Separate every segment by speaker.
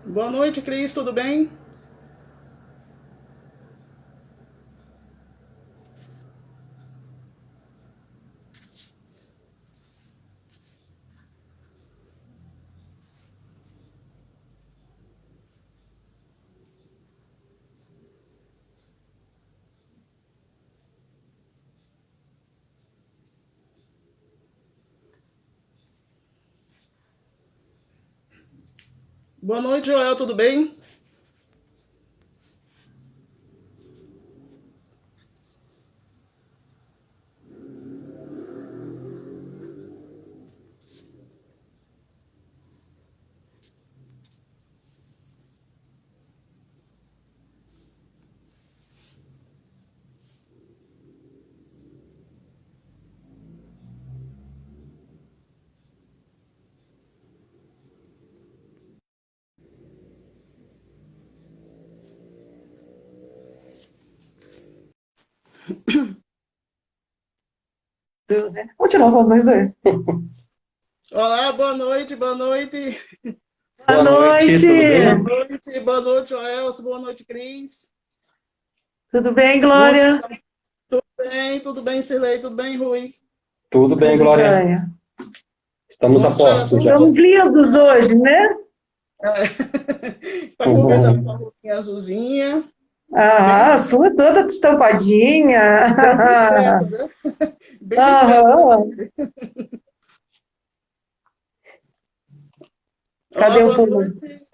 Speaker 1: Boa noite, Cris, tudo bem? Boa noite, Joel, tudo bem?
Speaker 2: Deus, hein? Continua falando nós dois.
Speaker 1: Olá, boa noite, boa noite.
Speaker 2: Boa
Speaker 3: Boa noite,
Speaker 2: noite!
Speaker 3: tudo bem?
Speaker 1: Boa noite, Joel, boa noite, Cris.
Speaker 2: Tudo bem,
Speaker 1: Nossa,
Speaker 2: Glória?
Speaker 1: tudo bem, Cirlei, tudo bem, Rui?
Speaker 3: Tudo bem,
Speaker 2: Tudo
Speaker 3: Glória.
Speaker 2: jóia.
Speaker 3: Estamos a
Speaker 1: Vamos para o
Speaker 3: postos já.
Speaker 2: Estamos
Speaker 1: assunto?
Speaker 2: lindos hoje, né?
Speaker 1: Tá combinando com a
Speaker 3: Uhum.
Speaker 1: roupinha azulzinha,
Speaker 2: Ah,
Speaker 1: bem,
Speaker 2: a sua toda estampadinha.
Speaker 1: bem discreta, né? Bem discreta, né?
Speaker 2: Aham.
Speaker 1: Olá,
Speaker 2: Cadê o povo?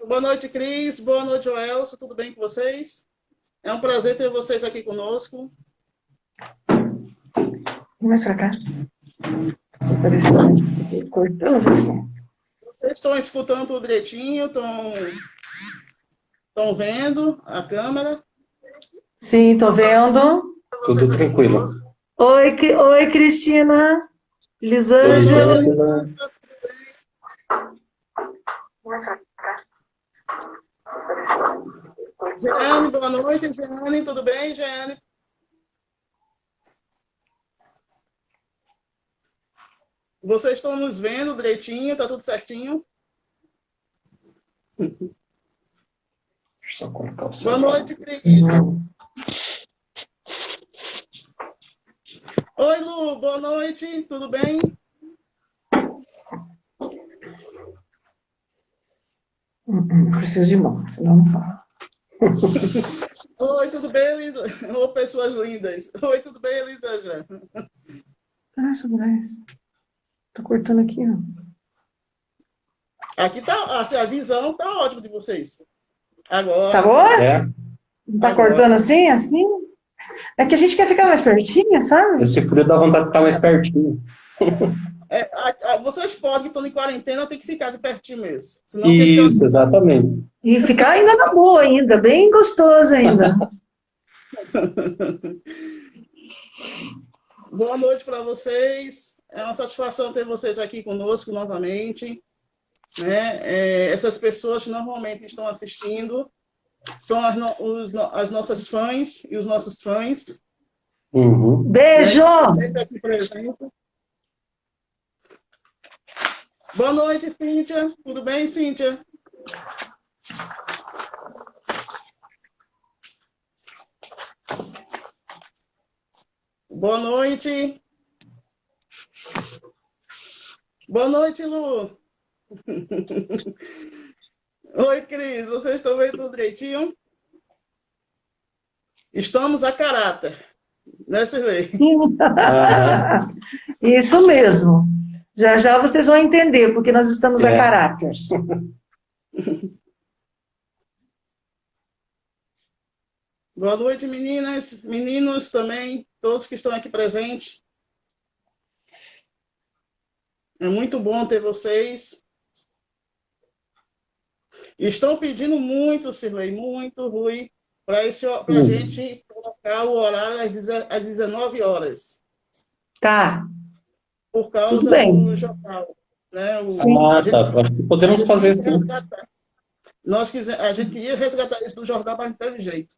Speaker 1: boa noite, Cris, boa noite, Joel, tudo bem com vocês? É um prazer ter vocês aqui conosco.
Speaker 2: Vem mais pra cá. Aparecendo aqui, cortando você.
Speaker 1: Vocês estão escutando tudo direitinho, estão vendo a câmera?
Speaker 2: Sim, tô vendo.
Speaker 3: Tudo tranquilo.
Speaker 2: Oi, oi, Cristina. Lisângela.
Speaker 3: Elisângela,
Speaker 1: Jeane, boa noite, Jeane, tudo bem, Jeane? Vocês estão nos vendo direitinho, tá tudo certinho?
Speaker 3: deixa eu só colocar o
Speaker 1: Boa
Speaker 3: celular
Speaker 1: noite,
Speaker 3: aqui.
Speaker 1: Cris. Oi, Lu, boa noite, tudo bem?
Speaker 2: Preciso de mão, senão não fala.
Speaker 1: Oi, tudo bem, Elisa? Ô, pessoas lindas. Oi, tudo bem, Elisa?
Speaker 2: Ah, sobre isso. Tô cortando aqui, ó.
Speaker 1: Aqui tá, assim, a visão tá ótima de vocês.
Speaker 2: Tá
Speaker 1: Agora,
Speaker 2: boa?
Speaker 3: É,
Speaker 2: Não tá cortando
Speaker 1: agora.
Speaker 2: assim, assim? É que a gente quer ficar mais pertinho, sabe?
Speaker 3: esse frio dá vontade de ficar mais pertinho.
Speaker 1: É, vocês podem, que estão em quarentena, tem que ficar de pertinho mesmo. Senão tem que ter
Speaker 3: Isso, exatamente.
Speaker 2: E ficar ainda na boa, ainda, bem gostoso ainda.
Speaker 1: Boa noite para vocês. É uma satisfação ter vocês aqui conosco novamente. Né? Essas pessoas que normalmente estão assistindo são as nossas fãs e os nossos fãs,
Speaker 3: Uhum.
Speaker 1: né? Que
Speaker 2: Beijo!
Speaker 1: estão sempre aqui presentes. Boa noite, Cíntia. Tudo bem, Cíntia? Boa noite. Boa noite, Lu. Oi, Cris. Vocês estão vendo tudo direitinho? Estamos a caráter, né, Cirlei?
Speaker 3: Aham.
Speaker 2: Isso mesmo. Já já vocês vão entender, porque nós estamos a
Speaker 3: É.
Speaker 2: caráter.
Speaker 1: Boa noite, meninas, meninos também, todos que estão aqui presentes. É muito bom ter vocês. Estão pedindo muito, Cirlei, muito, Rui, para a
Speaker 3: Uhum.
Speaker 1: gente colocar o horário às 19 horas,
Speaker 2: Tá,
Speaker 1: por
Speaker 2: tudo
Speaker 1: causa
Speaker 2: bem.
Speaker 1: do jornal. Né?
Speaker 2: Sim.
Speaker 3: Ah, tá. Acho que
Speaker 1: A
Speaker 3: podemos
Speaker 1: gente
Speaker 3: fazer
Speaker 1: quis
Speaker 3: sim.
Speaker 1: resgatar. A gente queria resgatar isso do jornal, mas não teve jeito.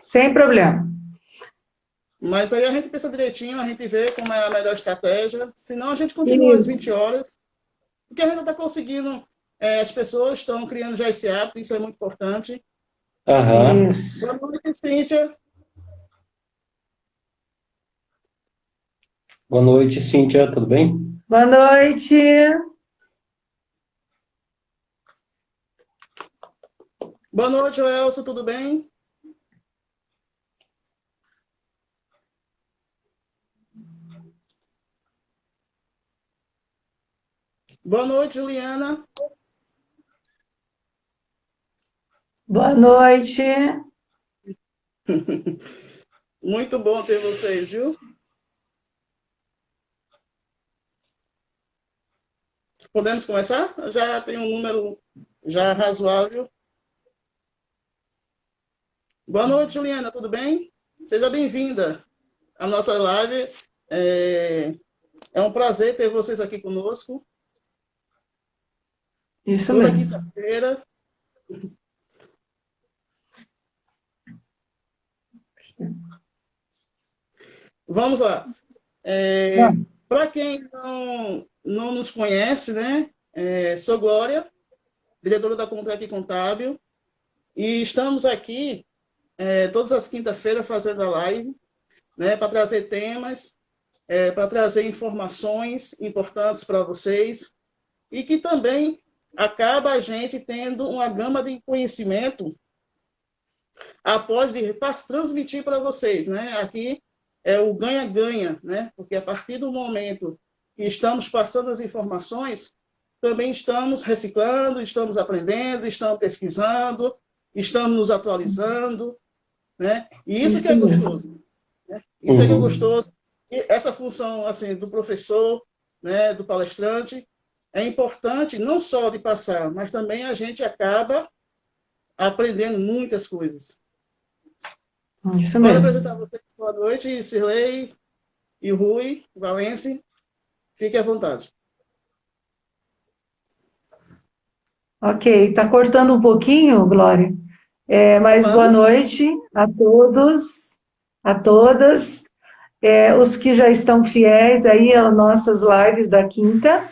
Speaker 2: Sem problema.
Speaker 1: Mas aí a gente pensa direitinho, a gente vê como é a melhor estratégia. Senão a gente continua às
Speaker 2: Isso.
Speaker 1: 20 horas, porque a gente está conseguindo. as pessoas estão criando já esse hábito, isso é muito importante.
Speaker 3: Aham.
Speaker 2: Isso.
Speaker 1: Boa noite, Cíntia.
Speaker 3: Boa noite, Cíntia, tudo bem?
Speaker 2: Boa noite.
Speaker 1: Boa noite, Elcio, tudo bem? Boa noite, Juliana.
Speaker 2: Boa noite.
Speaker 1: Muito bom ter vocês, viu? Podemos começar? Já tem um número já razoável. Boa noite, Juliana, tudo bem? Seja bem-vinda à nossa live. É um prazer ter vocês aqui conosco.
Speaker 2: Isso
Speaker 1: Toda
Speaker 2: mesmo.
Speaker 1: quinta-feira. Vamos lá. Para quem não nos conhece, né? Sou Glória, diretora da Contract Contábil, e estamos aqui todas as quintas-feiras fazendo a live, né? Para trazer temas, para trazer informações importantes para vocês, e que também acaba a gente tendo uma gama de conhecimento após de transmitir para vocês, né? Aqui é o ganha-ganha, né? Porque a partir do momento que estamos passando as informações, também estamos reciclando, estamos aprendendo, estamos pesquisando, estamos nos atualizando, né? E isso que é gostoso, né? Isso é que é gostoso. E essa função assim do professor, né, do palestrante, é importante não só de passar, mas também a gente acaba aprendendo muitas coisas.
Speaker 2: Isso
Speaker 1: Pode
Speaker 2: mesmo.
Speaker 1: apresentar vocês. Boa noite, Sirlei e Rui Valenci. Fique à vontade.
Speaker 2: Ok, está cortando um pouquinho, Glória, mas boa noite a todos, a todas, os que já estão fiéis aí às nossas lives da quinta,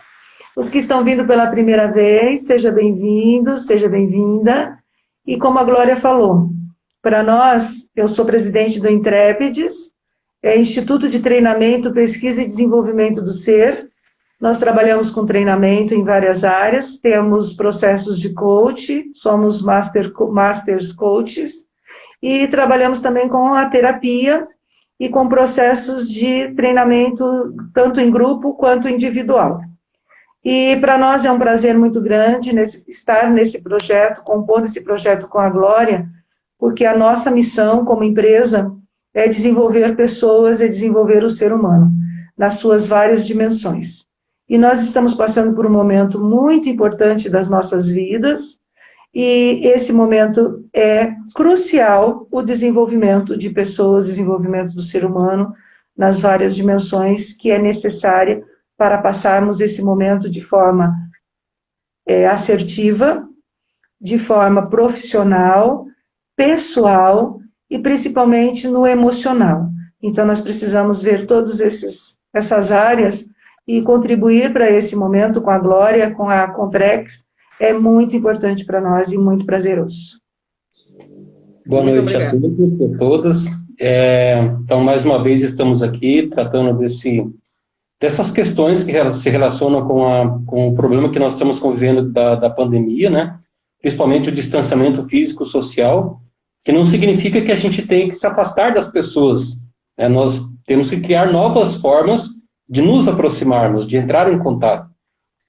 Speaker 2: os que estão vindo pela primeira vez, seja bem-vindo, seja bem-vinda, e como a Glória falou, para nós, eu sou presidente do Intrépides, Instituto de Treinamento, Pesquisa e Desenvolvimento do Ser. Nós trabalhamos com treinamento em várias áreas, temos processos de coach, somos masters coaches, e trabalhamos também com a terapia e com processos de treinamento tanto em grupo quanto individual. E para nós é um prazer muito grande estar nesse projeto, compondo esse projeto com a Glória, porque a nossa missão como empresa é desenvolver pessoas e desenvolver o ser humano, nas suas várias dimensões. E nós estamos passando por um momento muito importante das nossas vidas, e esse momento é crucial, o desenvolvimento de pessoas, desenvolvimento do ser humano, nas várias dimensões que é necessária para passarmos esse momento de forma assertiva, de forma profissional, pessoal e principalmente no emocional. Então, nós precisamos ver todas essas áreas e contribuir para esse momento com a Glória, com a Comprex, é muito importante para nós e muito prazeroso.
Speaker 3: Boa noite a todos e a todas. Então, mais uma vez, estamos aqui tratando dessas questões que se relacionam com o problema que nós estamos convivendo da pandemia, né? Principalmente o distanciamento físico-social, que não significa que a gente tem que se afastar das pessoas, né? Nós temos que criar novas formas de nos aproximarmos, de entrar em contato,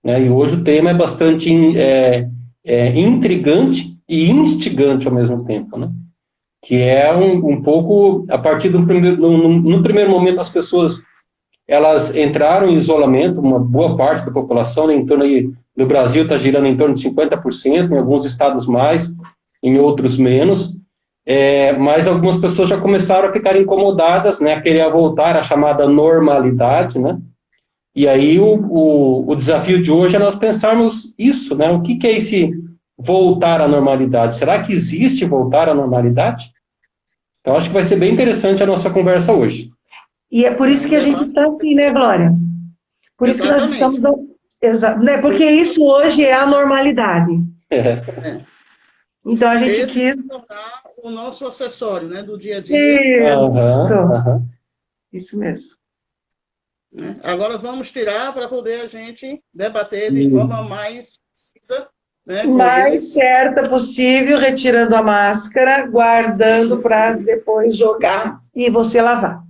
Speaker 3: né? E hoje o tema é bastante intrigante e instigante ao mesmo tempo, né? Que é um pouco, a partir no primeiro momento, as pessoas elas entraram em isolamento, uma boa parte da população, né, em torno aí, no Brasil está girando em torno de 50%, em alguns estados mais, em outros menos, mas algumas pessoas já começaram a ficar incomodadas, né, a querer voltar à chamada normalidade, né, e aí o desafio de hoje é nós pensarmos isso, né, o que é esse voltar à normalidade? Será que existe voltar à normalidade? Então, acho que vai ser bem interessante a nossa conversa hoje.
Speaker 2: E é por isso que a gente está assim, né, Glória? Por isso que nós estamos Exato, né? Porque isso hoje é a normalidade.
Speaker 1: É.
Speaker 2: Então a gente
Speaker 1: Esse
Speaker 2: quis.
Speaker 1: se tornar o nosso acessório, né, do dia a dia.
Speaker 2: Isso, isso mesmo.
Speaker 1: Né? Agora vamos tirar para poder a gente debater de forma mais precisa, né, com
Speaker 2: Mais
Speaker 1: eles.
Speaker 2: certa possível, retirando a máscara, guardando para depois jogar e você lavar.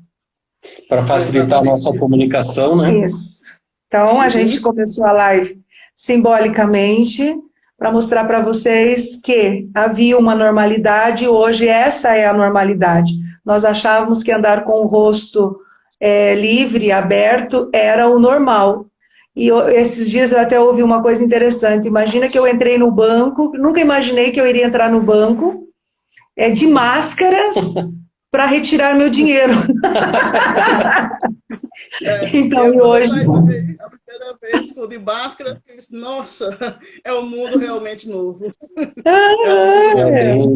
Speaker 3: Para facilitar a nossa comunicação, né?
Speaker 2: Isso. Então, a gente começou a live simbolicamente para mostrar para vocês que havia uma normalidade, hoje essa é a normalidade. Nós achávamos que andar com o rosto livre, aberto, era o normal. E esses dias eu até ouvi uma coisa interessante. Imagina que eu entrei no banco, nunca imaginei que eu iria entrar no banco de máscaras para retirar meu dinheiro. Então, e hoje...
Speaker 1: A primeira vez que eu de máscara, eu disse, nossa, é um mundo realmente novo.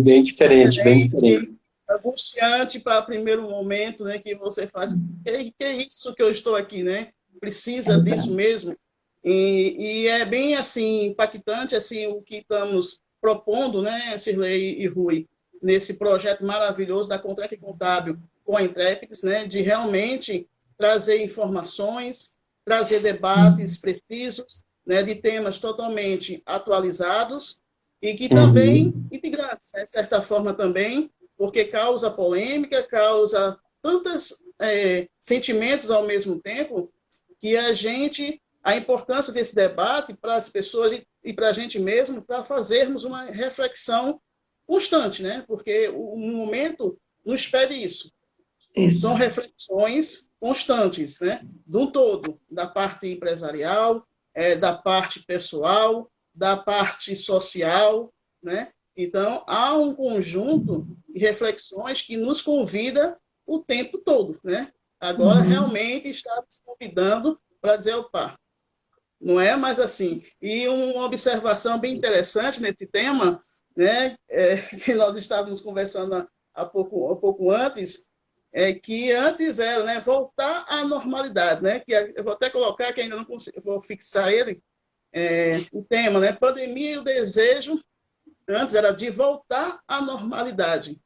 Speaker 3: Bem diferente, bem diferente.
Speaker 1: Angustiante para o primeiro momento, né, que você faz, que é isso que eu estou aqui, né? Precisa disso mesmo. E é bem assim impactante assim o que estamos propondo, né, Cirlei e Rui, nesse projeto maravilhoso da Contract Contábil com a Intrépides, né, de realmente trazer informações, trazer debates precisos, né, de temas totalmente atualizados e que também integrantes, né, de certa forma também, porque causa polêmica, causa tantos sentimentos ao mesmo tempo, que a importância desse debate para as pessoas e para a gente mesmo, para fazermos uma reflexão constante, né? Porque o momento nos pede isso. São reflexões constantes, né? Do todo, da parte empresarial, da parte pessoal, da parte social, né? Então, há um conjunto de reflexões que nos convida o tempo todo, né? Agora, realmente, estamos convidando para dizer, opa, não é mais assim. E uma observação bem interessante nesse tema, né, que nós estávamos conversando há pouco antes, que antes era, né, voltar à normalidade, né? Que eu vou até colocar, que ainda não consigo, vou fixar ele, o tema, né? Pandemia e o desejo. Antes era de voltar à normalidade,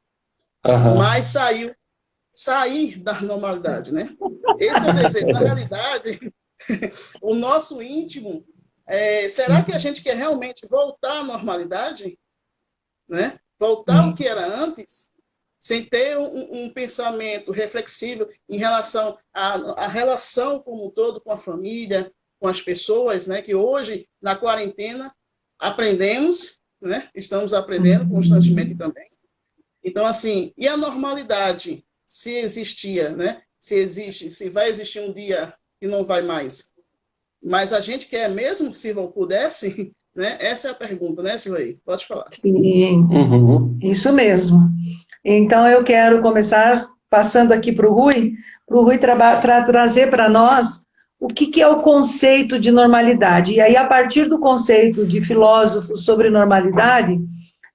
Speaker 1: mas sair da normalidade, né? Esse é o desejo. Na realidade, o nosso íntimo, será que a gente quer realmente voltar à normalidade? Né? Voltar ao que era antes, sem ter um pensamento reflexivo em relação à relação como um todo com a família, com as pessoas, né? Que hoje, na quarentena, aprendemos, né? Estamos aprendendo constantemente também. Então, assim, e a normalidade, se existia, né? Se existe, se vai existir um dia que não vai mais. Mas a gente quer mesmo, se não pudesse, né? Essa é a pergunta, né, Silvei? Pode falar.
Speaker 2: Sim, isso mesmo. Então, eu quero começar passando aqui para o Rui trazer para nós o que é o conceito de normalidade. E aí, a partir do conceito de filósofos sobre normalidade,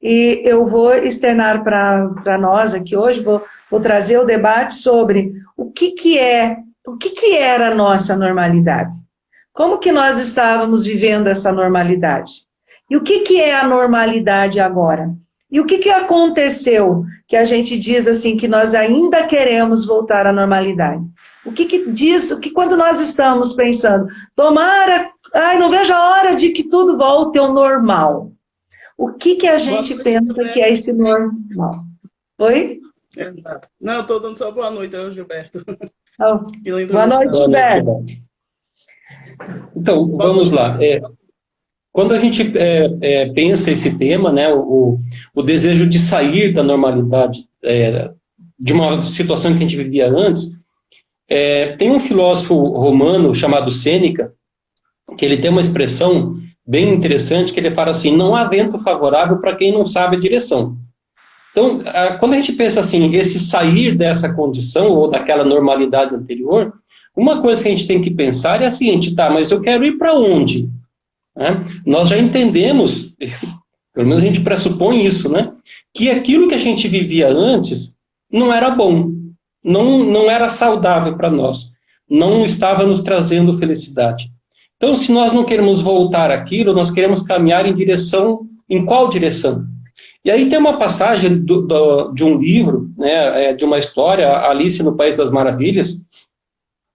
Speaker 2: e eu vou externar para nós aqui hoje, vou trazer o debate sobre o que era a nossa normalidade. Como que nós estávamos vivendo essa normalidade? E o que é a normalidade agora? E o que aconteceu que a gente diz assim que nós ainda queremos voltar à normalidade? O que diz, quando nós estamos pensando, tomara, não vejo a hora de que tudo volte ao normal. O que a gente pensa que é esse normal? Oi?
Speaker 1: Não, eu estou dando só boa noite ao Gilberto.
Speaker 2: Boa noite, Gilberto.
Speaker 3: Então, vamos lá. Quando a gente pensa esse tema, né, o desejo de sair da normalidade, de uma situação que a gente vivia antes, tem um filósofo romano chamado Sêneca, que ele tem uma expressão bem interessante, que ele fala assim, não há vento favorável para quem não sabe a direção. Então, quando a gente pensa assim, esse sair dessa condição, ou daquela normalidade anterior, uma coisa que a gente tem que pensar é a seguinte, tá, mas eu quero ir para onde? Nós já entendemos, pelo menos a gente pressupõe isso, né? Que aquilo que a gente vivia antes não era bom, não era saudável para nós, não estava nos trazendo felicidade. Então, se nós não queremos voltar àquilo, nós queremos caminhar em qual direção? E aí tem uma passagem de um livro, né, de uma história, Alice no País das Maravilhas,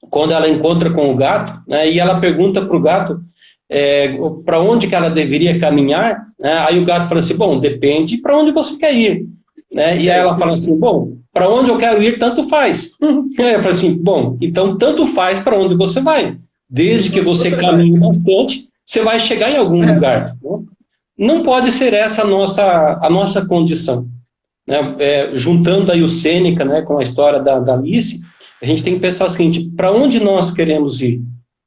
Speaker 3: quando ela encontra com o gato, né, e ela pergunta para o gato para onde que ela deveria caminhar, né, aí o gato fala assim, bom, depende para onde você quer ir. Né, e aí ela fala assim, bom, para onde eu quero ir, tanto faz. E aí eu falo assim, bom, então tanto faz para onde você vai. Desde que você caminhe bastante, você vai chegar em algum lugar. Né? Não pode ser essa a nossa condição. Né? Juntando aí o Sêneca, né, com a história da Alice, a gente tem que pensar o seguinte, para onde nós queremos ir?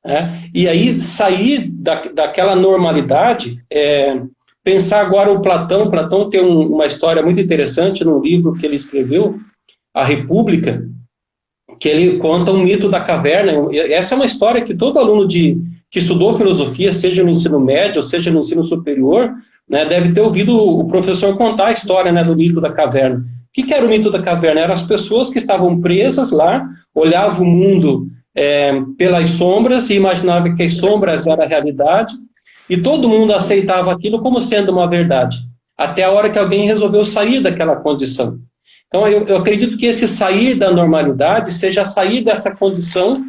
Speaker 3: Né? E aí sair daquela normalidade, pensar agora o Platão. Platão tem uma história muito interessante no livro que ele escreveu, A República, que ele conta um mito da caverna. Essa é uma história que todo aluno que estudou filosofia, seja no ensino médio, ou seja no ensino superior, né, deve ter ouvido o professor contar a história, né, do mito da caverna. O que era o mito da caverna? Eram as pessoas que estavam presas lá, olhavam o mundo pelas sombras e imaginavam que as sombras eram a realidade, e todo mundo aceitava aquilo como sendo uma verdade, até a hora que alguém resolveu sair daquela condição. Então, eu acredito que esse sair da normalidade seja sair dessa condição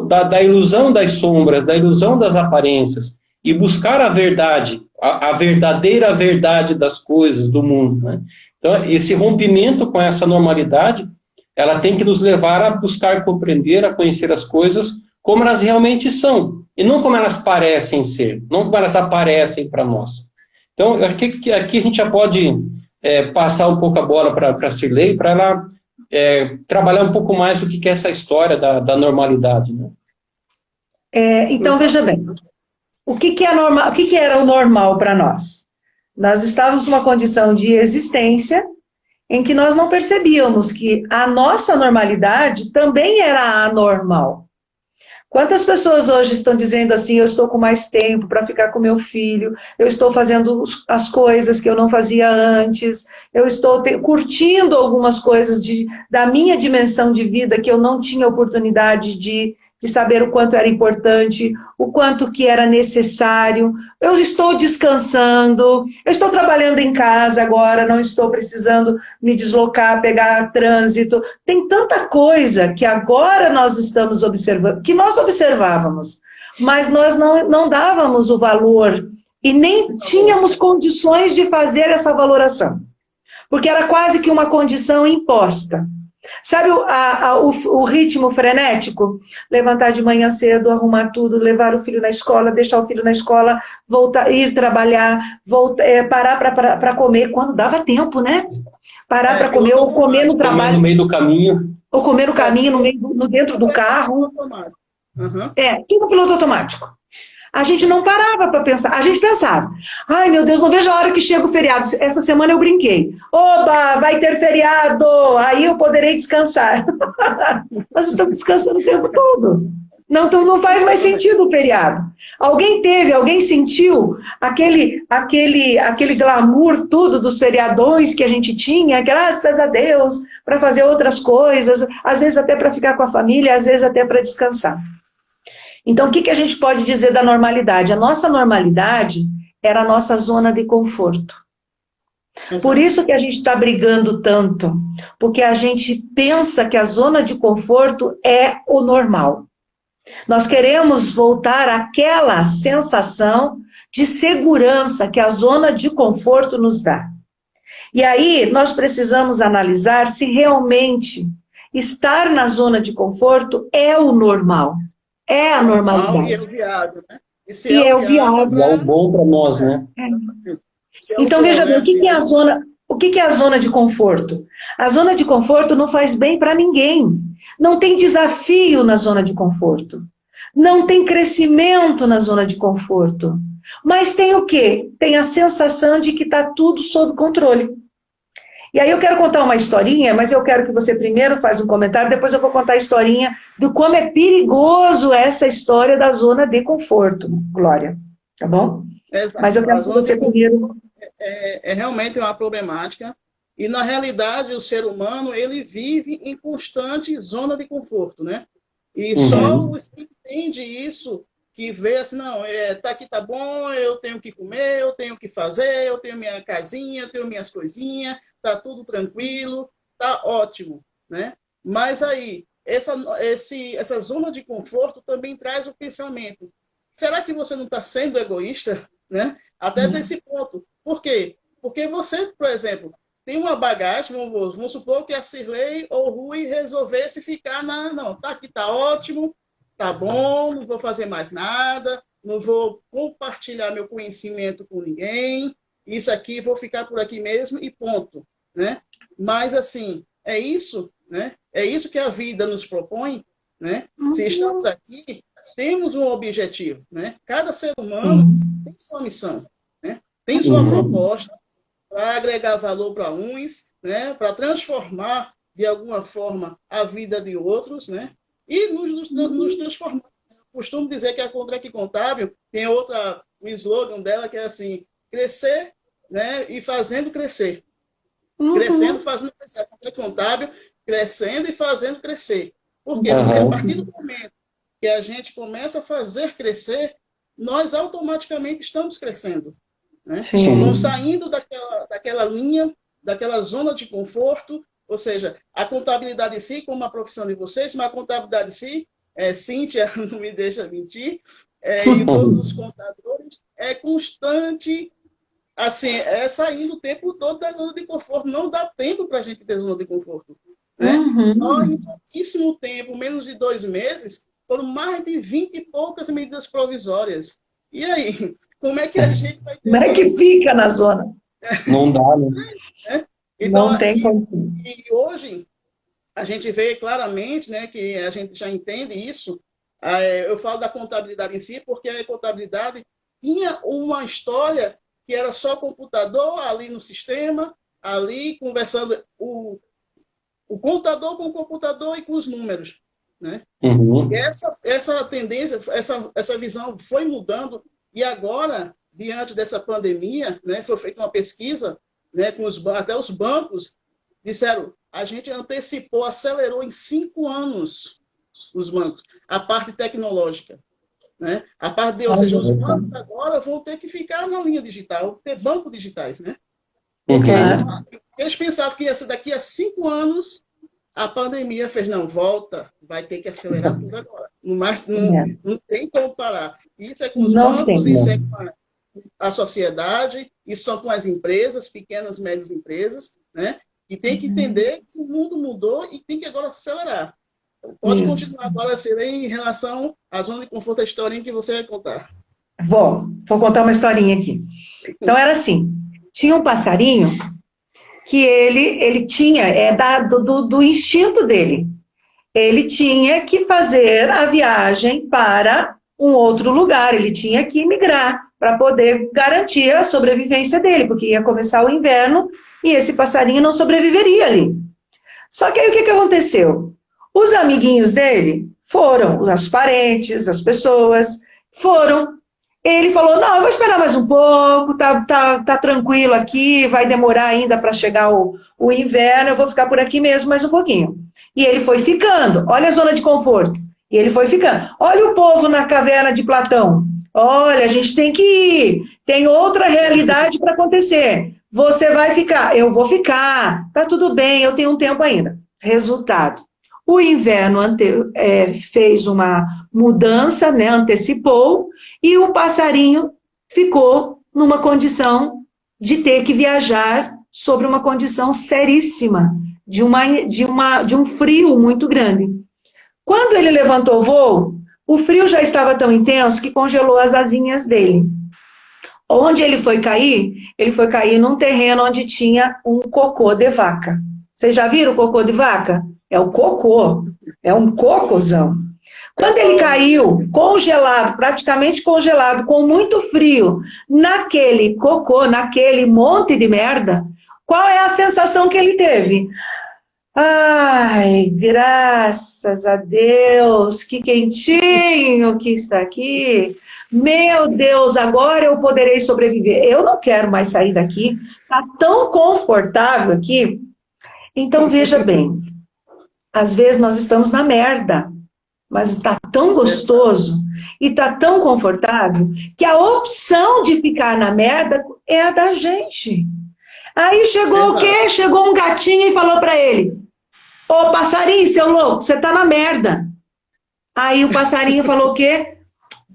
Speaker 3: da ilusão das sombras, da ilusão das aparências, e buscar a verdade, a verdadeira verdade das coisas, do mundo. Né? Então, esse rompimento com essa normalidade, ela tem que nos levar a buscar compreender, a conhecer as coisas como elas realmente são, e não como elas parecem ser, não como elas aparecem para nós. Então, aqui a gente já pode passar um pouco a bola para a Cirlei, para ela trabalhar um pouco mais o que é essa história da normalidade. Né?
Speaker 2: Então, veja bem, o que era o normal para nós? Nós estávamos numa condição de existência em que nós não percebíamos que a nossa normalidade também era anormal. Quantas pessoas hoje estão dizendo assim, eu estou com mais tempo para ficar com meu filho, eu estou fazendo as coisas que eu não fazia antes, eu estou curtindo algumas coisas da minha dimensão de vida que eu não tinha oportunidade de saber o quanto era importante, o quanto que era necessário, eu estou descansando, eu estou trabalhando em casa agora, não estou precisando me deslocar, pegar trânsito, tem tanta coisa que agora nós estamos observando, que nós observávamos, mas nós não dávamos o valor e nem tínhamos condições de fazer essa valoração, porque era quase que uma condição imposta. Sabe o ritmo frenético? Levantar de manhã cedo, arrumar tudo, levar o filho na escola, deixar o filho na escola, voltar, ir trabalhar, parar para comer, quando dava tempo, né? Parar para comer, ou comer no trabalho.
Speaker 3: Comer no meio do caminho.
Speaker 2: Ou comer no caminho, dentro do carro. Tudo piloto automático. A gente não parava para pensar, a gente pensava, ai meu Deus, não vejo a hora que chega o feriado, essa semana eu brinquei, oba, vai ter feriado, aí eu poderei descansar. Nós estamos descansando o tempo todo, não faz mais sentido o feriado. Alguém sentiu aquele glamour tudo dos feriadões que a gente tinha, graças a Deus, para fazer outras coisas, às vezes até para ficar com a família, às vezes até para descansar. Então, o que a gente pode dizer da normalidade? A nossa normalidade era a nossa zona de conforto. Por isso que a gente está brigando tanto, porque a gente pensa que a zona de conforto é o normal. Nós queremos voltar àquela sensação de segurança que a zona de conforto nos dá. E aí, nós precisamos analisar se realmente estar na zona de conforto é o normal. É a normalidade.
Speaker 1: E é o viável, né?
Speaker 2: E é o viável.
Speaker 3: É o bom para nós, né?
Speaker 2: Então, veja bem, o que é a zona de conforto? A zona de conforto não faz bem para ninguém. Não tem desafio na zona de conforto. Não tem crescimento na zona de conforto. Mas tem o quê? Tem a sensação de que está tudo sob controle. E aí eu quero contar uma historinha, mas eu quero que você primeiro faça um comentário, depois eu vou contar a historinha do como é perigoso essa história da zona de conforto, Glória. Tá bom?
Speaker 1: Exato.
Speaker 2: Mas eu quero que você primeiro...
Speaker 1: Realmente uma problemática, e na realidade o ser humano, ele vive em constante zona de conforto, né? E só os que entendem isso que vê assim, não, tá aqui, tá bom, eu tenho que comer, eu tenho que fazer, eu tenho minha casinha, eu tenho minhas coisinhas, tá tudo tranquilo, tá ótimo, né? Mas aí, essa zona de conforto também traz o pensamento. Será que você não está sendo egoísta, né? Até desse ponto. Por quê? Porque você, por exemplo, tem uma bagagem, vamos supor que a Cirlei ou o Rui resolvesse ficar não, tá aqui, tá ótimo, tá bom, não vou fazer mais nada, não vou compartilhar meu conhecimento com ninguém, isso aqui, vou ficar por aqui mesmo e ponto, né? Mas, assim, é isso, né? É isso que a vida nos propõe, né? Se estamos aqui, temos um objetivo, né? Cada ser humano tem sua missão, né? Tem sua proposta para agregar valor para uns, né? Para transformar, de alguma forma, a vida de outros, né? E nos transformar. Eu costumo dizer que a Contra-Equipe Contábil tem o slogan dela que é assim, crescer, né? E fazendo crescer. Crescendo, fazendo crescer. A Contra-Equipe Contábil, crescendo e fazendo crescer. Por quê? Porque a partir do momento que a gente começa a fazer crescer, nós automaticamente estamos crescendo. Né? Estamos saindo daquela linha, daquela zona de conforto, ou seja, a contabilidade em si, como a profissão de vocês, mas a contabilidade em si, Cíntia não me deixa mentir, e todos os contadores, é constante, assim, saindo o tempo todo da zona de conforto. Não dá tempo para a gente ter zona de conforto. Né? Só em pouquíssimo tempo, menos de 2 meses, foram mais de 20 e poucas medidas provisórias. E aí, como é que a gente vai ter...
Speaker 2: Como é que fica na zona?
Speaker 3: Não dá, né?
Speaker 1: Então,
Speaker 2: não tem como.
Speaker 1: E hoje, a gente vê claramente, né, que a gente já entende isso. Eu falo da contabilidade em si, porque a contabilidade tinha uma história que era só computador ali no sistema, ali conversando o contador com o computador e com os números. Né? Essa tendência, essa visão foi mudando, e agora, diante dessa pandemia, né, foi feita uma pesquisa, né, com até os bancos disseram, a gente antecipou, acelerou em 5 anos os bancos, a parte tecnológica. Né? A parte ou seja, os bancos agora vão ter que ficar na linha digital, ter bancos digitais. Né? Porque eles pensavam que ia ser daqui a 5 anos. A pandemia fez, não, volta, vai ter que acelerar tudo agora. Não tem como parar. Isso é com os bancos, isso é com a sociedade, isso são com as empresas, pequenas e médias empresas, né? E tem que entender que o mundo mudou e tem que agora acelerar. Pode continuar agora em relação à zona de conforto, a historinha que você vai contar.
Speaker 2: Vou contar uma historinha aqui. Então, era assim, tinha um passarinho que ele tinha, do instinto dele, ele tinha que fazer a viagem para um outro lugar, ele tinha que migrar para poder garantir a sobrevivência dele, porque ia começar o inverno e esse passarinho não sobreviveria ali. Só que aí o que aconteceu? Os amiguinhos dele foram, os parentes, as pessoas, foram. Ele falou, não, eu vou esperar mais um pouco, tá tranquilo aqui, vai demorar ainda para chegar o inverno, eu vou ficar por aqui mesmo mais um pouquinho. E ele foi ficando, olha a zona de conforto, e ele foi ficando. Olha o povo na caverna de Platão, olha, a gente tem que ir, tem outra realidade para acontecer. Você vai ficar, eu vou ficar, tá tudo bem, eu tenho um tempo ainda. Resultado, o inverno fez uma mudança, né, antecipou, e o passarinho ficou numa condição de ter que viajar sobre uma condição seríssima, de um frio muito grande. Quando ele levantou o voo, o frio já estava tão intenso que congelou as asinhas dele. Onde ele foi cair? Ele foi cair num terreno onde tinha um cocô de vaca. Vocês já viram o cocô de vaca? É o cocô, é um cocôzão. Quando ele caiu, congelado, praticamente congelado, com muito frio, naquele cocô, naquele monte de merda, qual é a sensação que ele teve? Ai, graças a Deus, que quentinho que está aqui. Meu Deus, agora eu poderei sobreviver. Eu não quero mais sair daqui, está tão confortável aqui. Então, veja bem, às vezes nós estamos na merda, mas está tão gostoso e está tão confortável que a opção de ficar na merda é a da gente. Aí chegou o quê? Chegou um gatinho e falou para ele: ô passarinho, seu louco, você tá na merda. Aí o passarinho falou o quê?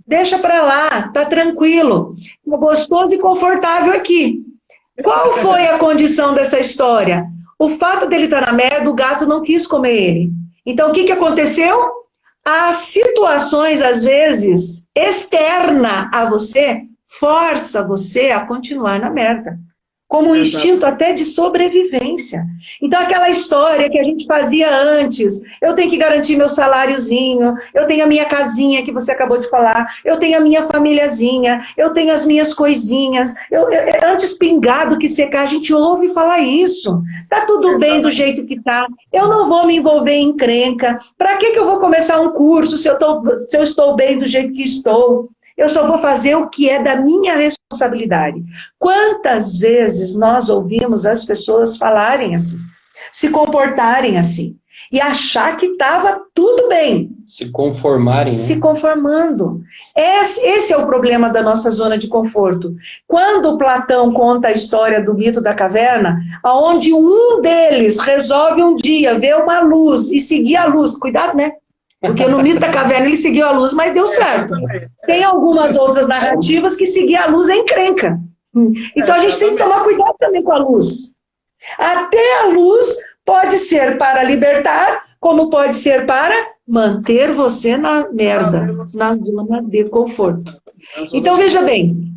Speaker 2: Deixa pra lá, tá tranquilo. Tá gostoso e confortável aqui. Qual foi a condição dessa história? O fato dele estar na merda, o gato não quis comer ele. Então o que aconteceu? As situações, às vezes, externa a você, força você a continuar na merda. Como um instinto até de sobrevivência. Então, aquela história que a gente fazia antes, eu tenho que garantir meu saláriozinho, eu tenho a minha casinha que você acabou de falar, eu tenho a minha famíliazinha, eu tenho as minhas coisinhas, antes pingar do que secar, a gente ouve falar isso. Tá tudo bem do jeito que tá, eu não vou me envolver em encrenca, para que eu vou começar um curso se eu estou bem do jeito que estou? Eu só vou fazer o que é da minha responsabilidade. Quantas vezes nós ouvimos as pessoas falarem assim, se comportarem assim, e achar que estava tudo bem.
Speaker 3: Se conformarem.
Speaker 2: Se conformando. Esse é o problema da nossa zona de conforto. Quando Platão conta a história do mito da caverna, onde um deles resolve um dia ver uma luz e seguir a luz, cuidado, né? Porque no mito da caverna ele seguiu a luz, mas deu certo. Tem algumas outras narrativas que seguir a luz é encrenca. Então a gente tem que tomar cuidado também com a luz. Até a luz pode ser para libertar, como pode ser para manter você na merda, na zona de conforto. Então veja bem,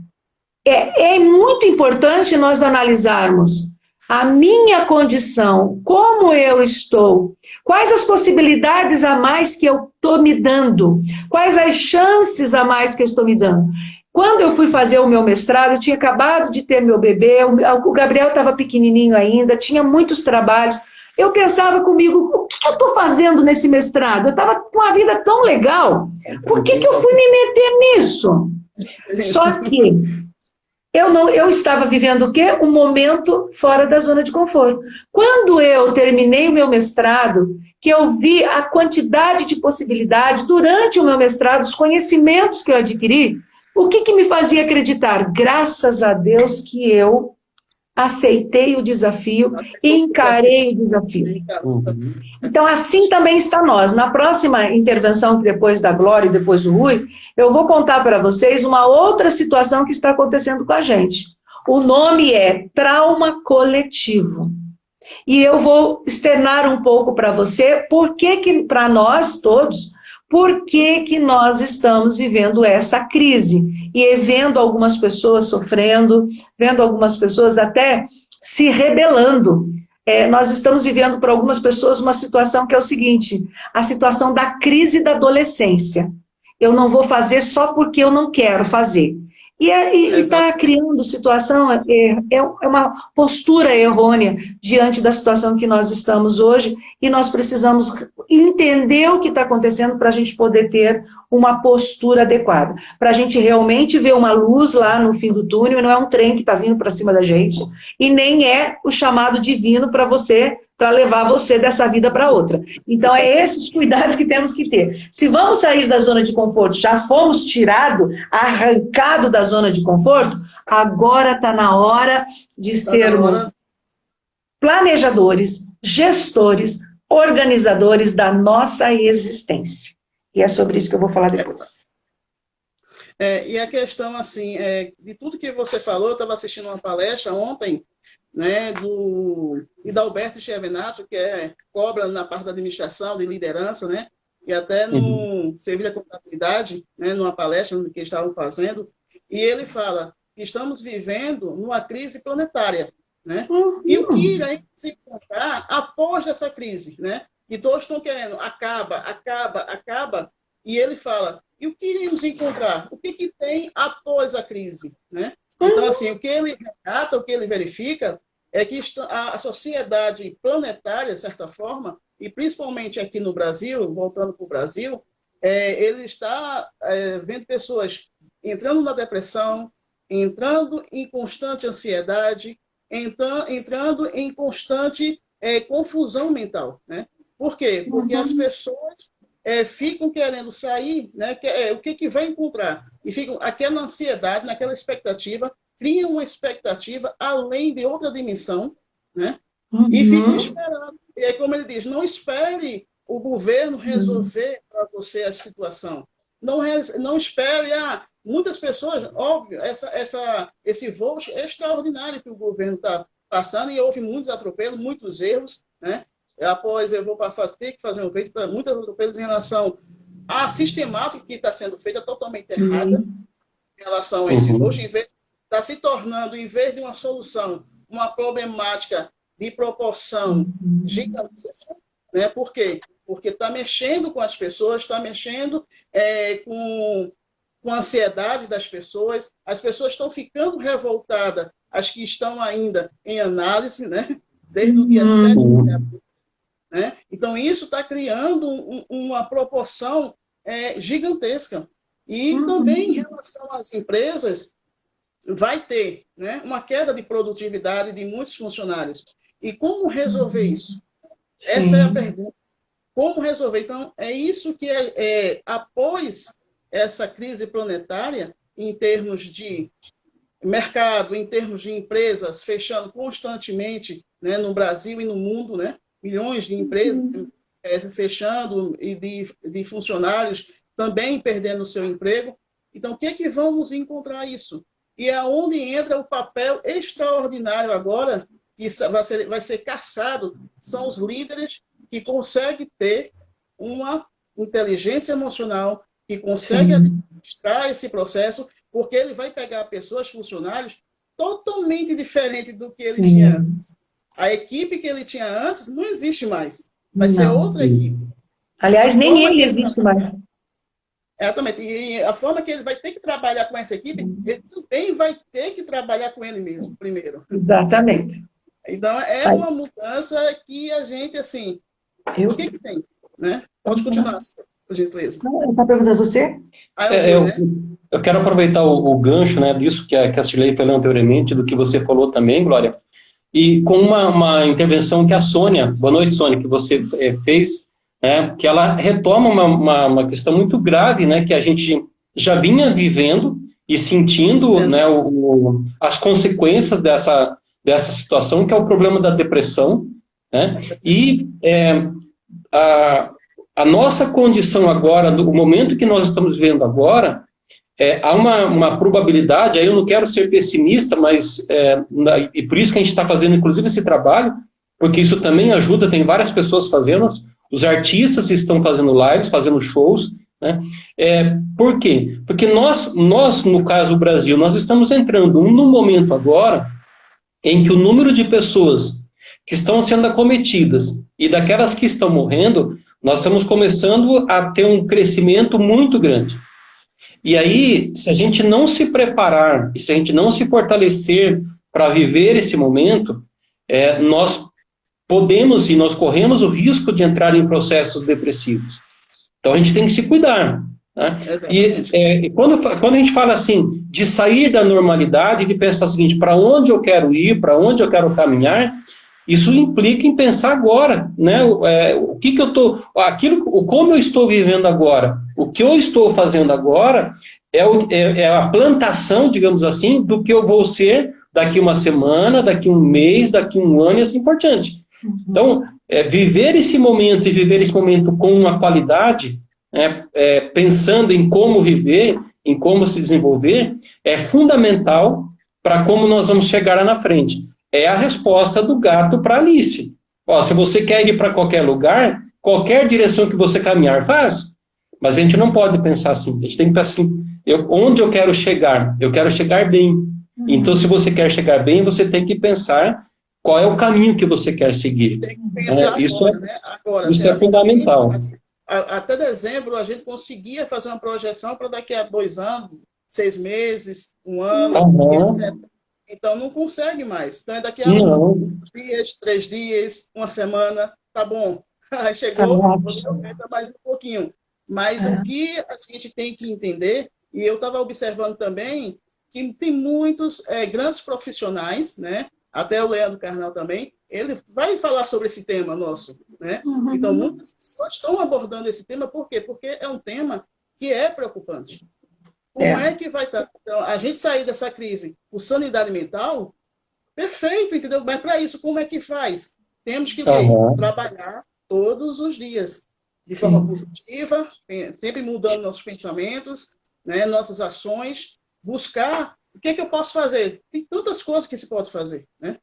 Speaker 2: é muito importante nós analisarmos a minha condição, como eu estou, quais as possibilidades a mais que eu estou me dando, quais as chances a mais que eu estou me dando. Quando eu fui fazer o meu mestrado, eu tinha acabado de ter meu bebê, o Gabriel estava pequenininho ainda, tinha muitos trabalhos. Eu pensava comigo, o que eu estou fazendo nesse mestrado? Eu estava com uma vida tão legal, por que eu fui me meter nisso? Só que eu estava vivendo o quê? Um momento fora da zona de conforto. Quando eu terminei o meu mestrado, que eu vi a quantidade de possibilidades durante o meu mestrado, os conhecimentos que eu adquiri, o que me fazia acreditar? Graças a Deus que eu aceitei o desafio e encarei o desafio. Então, assim também está nós. Na próxima intervenção, depois da Glória e depois do Rui, eu vou contar para vocês uma outra situação que está acontecendo com a gente. O nome é trauma coletivo. E eu vou externar um pouco para você, para nós todos, por que nós estamos vivendo essa crise e vendo algumas pessoas sofrendo, vendo algumas pessoas até se rebelando. Nós estamos vivendo para algumas pessoas uma situação que é o seguinte, a situação da crise da adolescência. Eu não vou fazer só porque eu não quero fazer. E está criando situação, é uma postura errônea diante da situação que nós estamos hoje, e nós precisamos entender o que está acontecendo para a gente poder ter uma postura adequada, para a gente realmente ver uma luz lá no fim do túnel, e não é um trem que está vindo para cima da gente, e nem é o chamado divino para levar você dessa vida para outra. Então, é esses cuidados que temos que ter. Se vamos sair da zona de conforto, já fomos arrancados da zona de conforto, agora está na hora de sermos planejadores, gestores, organizadores da nossa existência. E é sobre isso que eu vou falar depois.
Speaker 1: E a questão, assim, de tudo que você falou, eu estava assistindo uma palestra ontem, né, do Hidalberto Schevenato, que cobra na parte da administração, de liderança, né, e até no serviço da contabilidade, né, numa palestra que estavam fazendo, e ele fala que estamos vivendo numa crise planetária, né, e o que irá se encontrar após essa crise, né, que todos estão querendo, acaba, e ele fala, e o que iremos encontrar? O que tem após a crise, né? Então, assim, o que ele relata, o que ele verifica, é que a sociedade planetária, de certa forma, e principalmente aqui no Brasil, voltando para o Brasil, ele está vendo pessoas entrando na depressão, entrando em constante ansiedade, entrando em constante confusão mental, né? Por quê? Porque as pessoas ficam querendo sair, né? O que vai encontrar? E ficam aquela ansiedade, naquela expectativa, criam uma expectativa além de outra dimensão, né? E ficam esperando. E aí, como ele diz, não espere o governo resolver para você a situação. Não espere, muitas pessoas, óbvio, esse voo extraordinário que o governo está passando, e houve muitos atropelos, muitos erros, né? Após eu vou ter que fazer um vídeo para muitos atropelos em relação à sistemática que está sendo feita totalmente errada em relação a esse voo, está se tornando, em vez de uma solução, uma problemática de proporção gigantesca, né? Por quê? Porque está mexendo com as pessoas, está mexendo com a ansiedade das pessoas, as pessoas estão ficando revoltadas, as que estão ainda em análise, né? Desde o dia 7 de abril. Né? Então, isso está criando uma proporção gigantesca. E também, em relação às empresas, vai ter, né, uma queda de produtividade de muitos funcionários. E como resolver isso?
Speaker 2: Sim.
Speaker 1: Essa é a pergunta. Como resolver? Então, é isso que após essa crise planetária, em termos de mercado, em termos de empresas fechando constantemente, né, no Brasil e no mundo, né, milhões de empresas fechando e de funcionários também perdendo o seu emprego. Então, o que é que vamos encontrar isso? E é onde entra o papel extraordinário agora, que vai ser caçado, são os líderes que conseguem ter uma inteligência emocional, que conseguem administrar esse processo, porque ele vai pegar pessoas, funcionários, totalmente diferentes do que ele tinha antes. A equipe que ele tinha antes não existe mais. Vai ser outra equipe.
Speaker 2: Aliás, nem ele existe mais.
Speaker 1: Exatamente. E a forma que ele vai ter que trabalhar com essa equipe, ele também vai ter que trabalhar com ele mesmo, primeiro.
Speaker 2: Exatamente.
Speaker 1: Então, é uma mudança que a gente, assim... O que tem? Né? Pode continuar, por gentileza.
Speaker 2: Está perguntando você?
Speaker 3: Eu quero aproveitar o gancho, né, disso que a Cirlei falou anteriormente, do que você falou também, Glória, e com uma intervenção que a Sônia, boa noite, Sônia, que você fez, né, que ela retoma uma questão muito grave, né, que a gente já vinha vivendo e sentindo, né, as consequências dessa situação, que é o problema da depressão, né, e a nossa condição agora, o momento que nós estamos vivendo agora, há uma probabilidade, aí eu não quero ser pessimista, mas e por isso que a gente está fazendo, inclusive, esse trabalho, porque isso também ajuda, tem várias pessoas fazendo, os artistas estão fazendo lives, fazendo shows, né? Por quê? Porque nós, no caso, o Brasil, nós estamos entrando num momento agora em que o número de pessoas que estão sendo acometidas e daquelas que estão morrendo, nós estamos começando a ter um crescimento muito grande. E aí, se a gente não se preparar, e se a gente não se fortalecer para viver esse momento, nós podemos e nós corremos o risco de entrar em processos depressivos. Então, a gente tem que se cuidar. Né? E quando a gente fala assim, de sair da normalidade, de pensar o seguinte, para onde eu quero ir, para onde eu quero caminhar, isso implica em pensar agora, né? O que eu estou, como eu estou vivendo agora, o que eu estou fazendo agora é a plantação, digamos assim, do que eu vou ser daqui uma semana, daqui um mês, daqui um ano e assim por diante. Então, viver esse momento e viver esse momento com uma qualidade, pensando em como viver, em como se desenvolver, é fundamental para como nós vamos chegar lá na frente. É a resposta do gato para Alice. Se você quer ir para qualquer lugar, qualquer direção que você caminhar, faz. Mas a gente não pode pensar assim. A gente tem que pensar assim, onde eu quero chegar? Eu quero chegar bem. Então, se você quer chegar bem, você tem que pensar qual é o caminho que você quer seguir.
Speaker 1: Tem que pensar agora,
Speaker 3: isso é fundamental.
Speaker 1: Até dezembro, a gente conseguia fazer uma projeção para daqui a 2 anos, 6 meses, 1 ano, etc. Então, não consegue mais. Então, é daqui a 1 dias, 3 dias, 1 semana, tá bom. Aí chegou, você aumenta mais um pouquinho. Mas o que a gente tem que entender, e eu estava observando também, que tem muitos grandes profissionais, né? Até o Leandro Carnal também, ele vai falar sobre esse tema nosso, né? Então, muitas pessoas estão abordando esse tema, por quê? Porque é um tema que é preocupante. Como é que vai estar? Então, a gente sair dessa crise por sanidade mental, perfeito, entendeu? Mas para isso, como é que faz? Temos que trabalhar todos os dias, de forma positiva, sempre mudando nossos pensamentos, né, nossas ações, buscar o que é que eu posso fazer. Tem tantas coisas que se pode fazer, né?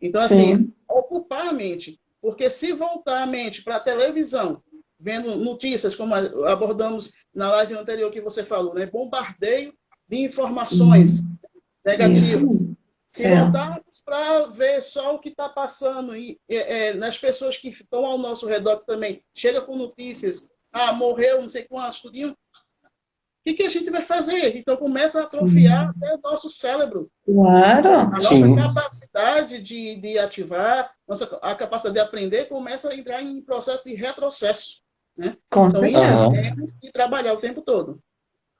Speaker 1: Então, assim, ocupar a mente. Porque se voltar a mente para a televisão, vendo notícias, como abordamos na live anterior que você falou, né? Bombardeio de informações negativas. Se voltarmos para ver só o que está passando nas pessoas que estão ao nosso redor também, chega com notícias, morreu, não sei quantos, tudinho, o que a gente vai fazer? Então começa a atrofiar até o nosso cérebro.
Speaker 2: Claro.
Speaker 1: A nossa capacidade de ativar, a capacidade de aprender começa a entrar em processo de retrocesso. Né?
Speaker 2: Com certeza.
Speaker 1: E trabalhar o tempo todo.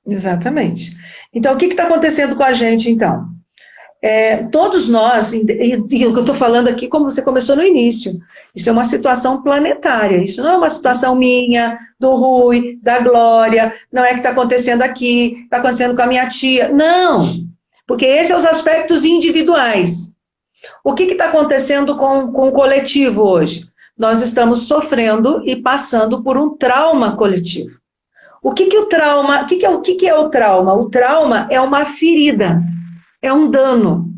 Speaker 2: Exatamente. Então, o que está acontecendo com a gente, então? Todos nós, e o que eu estou falando aqui, como você começou no início, isso é uma situação planetária, isso não é uma situação minha, do Rui, da Glória, não é que está acontecendo aqui, está acontecendo com a minha tia, não, porque esses são os aspectos individuais. O que está acontecendo com o coletivo hoje? Nós estamos sofrendo e passando por um trauma coletivo. O que é o trauma? O que é o trauma? O trauma é uma ferida. É um dano.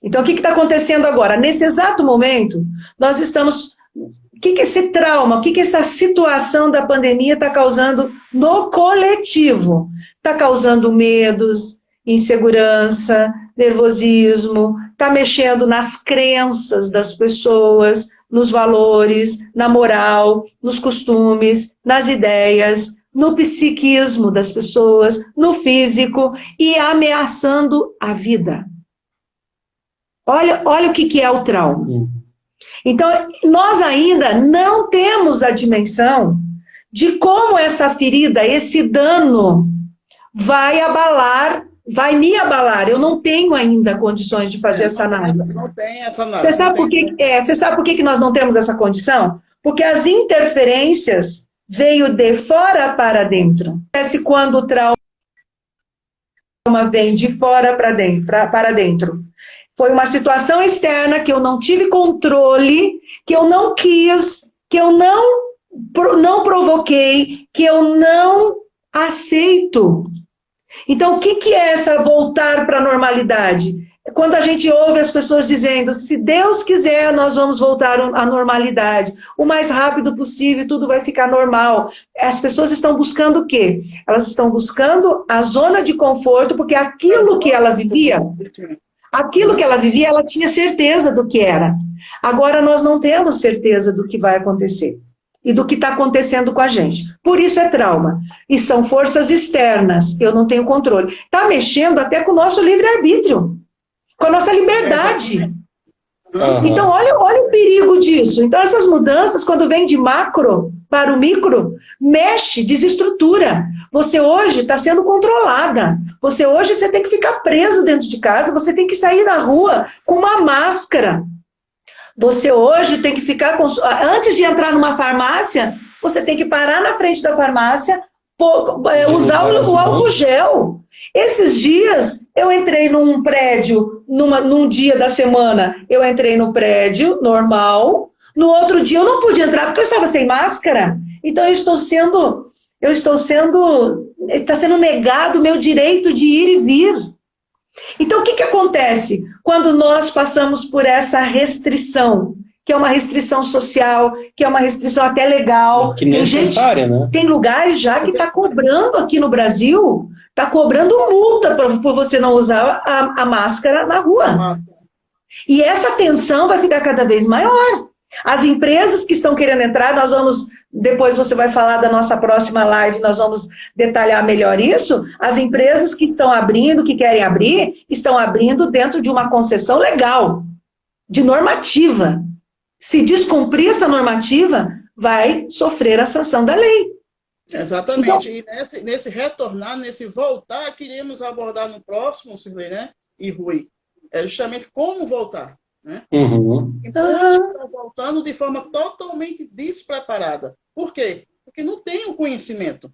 Speaker 2: Então, o que está acontecendo agora? Nesse exato momento, nós estamos... O que é esse trauma? O que essa situação da pandemia está causando no coletivo? Está causando medos, insegurança, nervosismo, está mexendo nas crenças das pessoas, nos valores, na moral, nos costumes, nas ideias, no psiquismo das pessoas, no físico, e ameaçando a vida. Olha o que é o trauma. Então, nós ainda não temos a dimensão de como essa ferida, esse dano, vai me abalar. Eu não tenho ainda condições de fazer essa análise.
Speaker 1: Não tem essa análise.
Speaker 2: Você sabe por que nós não temos essa condição? Porque as interferências veio de fora para dentro. Acontece quando o trauma vem de fora para dentro. Foi uma situação externa que eu não tive controle, que eu não quis, que eu não provoquei, que eu não aceito. Então, o que é essa voltar para a normalidade? Quando a gente ouve as pessoas dizendo, se Deus quiser, nós vamos voltar à normalidade. O mais rápido possível, tudo vai ficar normal. As pessoas estão buscando o quê? Elas estão buscando a zona de conforto, porque aquilo que ela vivia, ela tinha certeza do que era. Agora nós não temos certeza do que vai acontecer e do que está acontecendo com a gente. Por isso é trauma. E são forças externas, eu não tenho controle. Está mexendo até com o nosso livre-arbítrio, com a nossa liberdade. Então, olha o perigo disso. Então, essas mudanças, quando vem de macro para o micro, mexe, desestrutura. Você hoje está sendo controlada. Você tem que ficar preso dentro de casa, você tem que sair na rua com uma máscara. Você hoje tem que ficar... Antes de entrar numa farmácia, você tem que parar na frente da farmácia, usar o álcool gel. Esses dias, eu entrei num prédio, num dia da semana, eu entrei no prédio normal, no outro dia eu não pude entrar porque eu estava sem máscara. Então, está sendo negado o meu direito de ir e vir. Então, o que acontece quando nós passamos por essa restrição, que é uma restrição social, que é uma restrição até legal?
Speaker 3: Que necessária, né?
Speaker 2: Tem lugares já que está cobrando aqui no Brasil, está cobrando multa por você não usar a máscara na rua. E essa tensão vai ficar cada vez maior. As empresas que estão querendo entrar, depois você vai falar da nossa próxima live, nós vamos detalhar melhor isso. As empresas que estão abrindo, que querem abrir, estão abrindo dentro de uma concessão legal, de normativa. Se descumprir essa normativa, vai sofrer a sanção da lei.
Speaker 1: Exatamente. Então, e nesse retornar, nesse voltar, queríamos abordar no próximo, Cirlei, né? E Rui, é justamente como voltar. né?
Speaker 3: Uhum.
Speaker 1: Então, eles estão voltando de forma totalmente despreparada. Por quê? Porque não tem o conhecimento,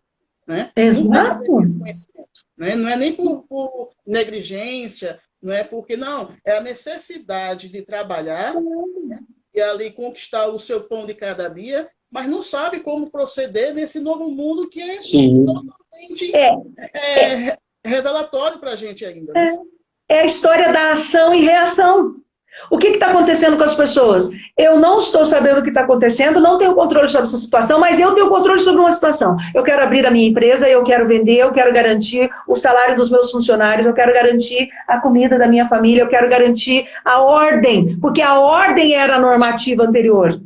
Speaker 1: né?
Speaker 2: Exato.
Speaker 1: Não tem o conhecimento, né? Não é nem por negligência, não é porque, não, é a necessidade de trabalhar, né? E ali conquistar o seu pão de cada dia, mas não sabe como proceder nesse novo mundo que é
Speaker 3: Sim.
Speaker 1: totalmente revelatório para a gente ainda, né?
Speaker 2: É a história da ação e reação. O que está acontecendo com as pessoas? Eu não estou sabendo o que está acontecendo, não tenho controle sobre essa situação, mas eu tenho controle sobre uma situação. Eu quero abrir a minha empresa, eu quero vender, eu quero garantir o salário dos meus funcionários, eu quero garantir a comida da minha família, eu quero garantir a ordem, porque a ordem era a normativa anterior.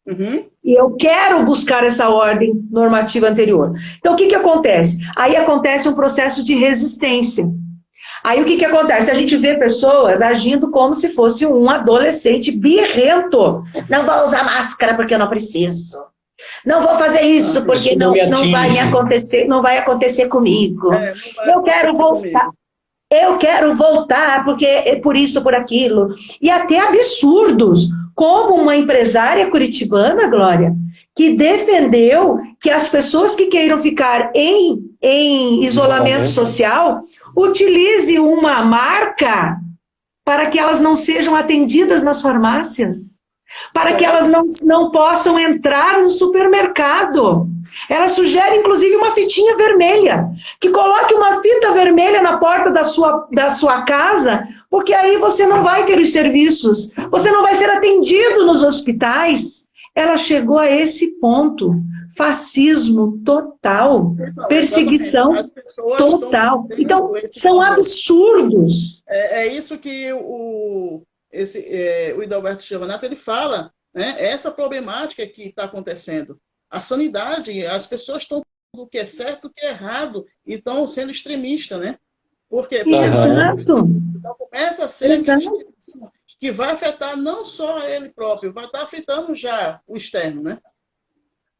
Speaker 1: Uhum.
Speaker 2: E eu quero buscar essa ordem normativa anterior. Então, o que acontece? Aí acontece um processo de resistência. Aí o que acontece? A gente vê pessoas agindo como se fosse um adolescente birrento. Não vou usar máscara porque eu não preciso. Não vou fazer isso porque não vai me acontecer, não vai acontecer comigo. Eu quero voltar. Eu quero voltar porque é por isso, por aquilo. E até absurdos, como uma empresária curitibana, Glória, que defendeu que as pessoas que queiram ficar em isolamento social utilize uma marca para que elas não sejam atendidas nas farmácias, para que elas não possam entrar no supermercado. Ela sugere, inclusive, uma fitinha vermelha, que coloque uma fita vermelha na porta da sua casa, porque aí você não vai ter os serviços, você não vai ser atendido nos hospitais. Ela chegou a esse ponto. Fascismo total, perseguição total. Então, são absurdos.
Speaker 1: É isso que o Hidalberto Giovanato ele fala, né? Essa problemática que está acontecendo. A sanidade, as pessoas estão do que é certo, do que é errado, e estão sendo extremistas, né? Porque
Speaker 2: Exato.
Speaker 1: Então começa a ser que vai afetar não só ele próprio, vai estar afetando já o externo, né?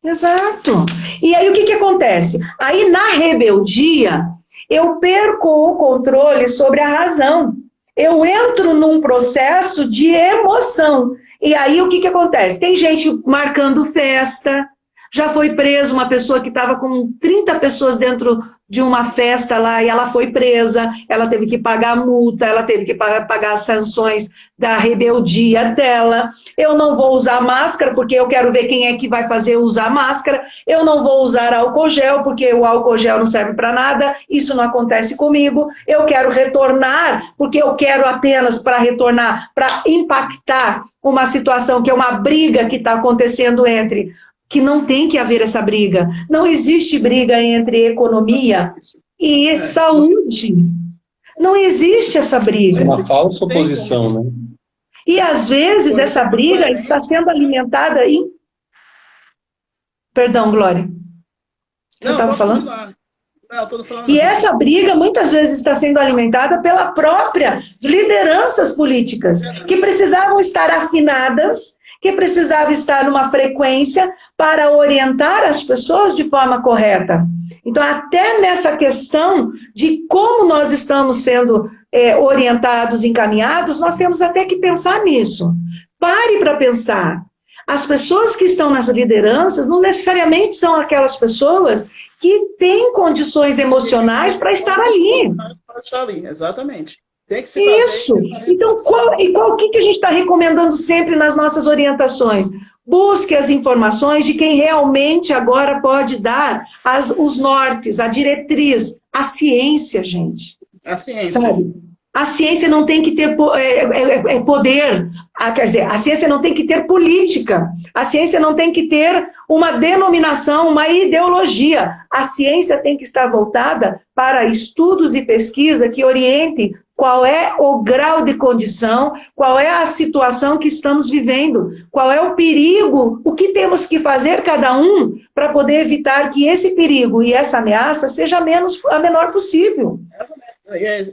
Speaker 2: Exato. E aí o que acontece? Aí na rebeldia, eu perco o controle sobre a razão. Eu entro num processo de emoção. E aí o que acontece? Tem gente marcando festa, já foi preso uma pessoa que estava com 30 pessoas dentro de uma festa lá e ela foi presa, ela teve que pagar a multa, ela teve que pagar as sanções da rebeldia dela. Eu não vou usar máscara porque eu quero ver quem é que vai fazer usar máscara. Eu não vou usar álcool gel porque o álcool gel não serve para nada. Isso não acontece comigo. Eu quero retornar porque eu quero apenas para retornar, para impactar uma situação que é uma briga que está acontecendo entre... que não tem que haver essa briga. Não existe briga entre economia e saúde. Não existe essa briga.
Speaker 3: É uma falsa oposição, né?
Speaker 2: E, às vezes, essa briga está sendo alimentada em... Perdão, Glória. Você estava falando?
Speaker 1: Não, estou falando.
Speaker 2: E essa briga, muitas vezes, está sendo alimentada pela própria lideranças políticas, que precisavam estar afinadas, que precisava estar numa frequência para orientar as pessoas de forma correta. Então, até nessa questão de como nós estamos sendo orientados, encaminhados, nós temos até que pensar nisso. Pare para pensar. As pessoas que estão nas lideranças não necessariamente são aquelas pessoas que têm condições emocionais para estar ali.
Speaker 1: Para estar ali, exatamente. Tem que se
Speaker 2: Isso. Então, o que a gente está recomendando sempre nas nossas orientações? Busque as informações de quem realmente agora pode dar os nortes, a diretriz, a ciência, gente.
Speaker 1: A ciência.
Speaker 2: Sabe? A ciência não tem que ter poder, quer dizer, a ciência não tem que ter política, a ciência não tem que ter uma denominação, uma ideologia. A ciência tem que estar voltada para estudos e pesquisa que orientem qual é o grau de condição, qual é a situação que estamos vivendo, qual é o perigo, o que temos que fazer cada um para poder evitar que esse perigo e essa ameaça seja a menor possível.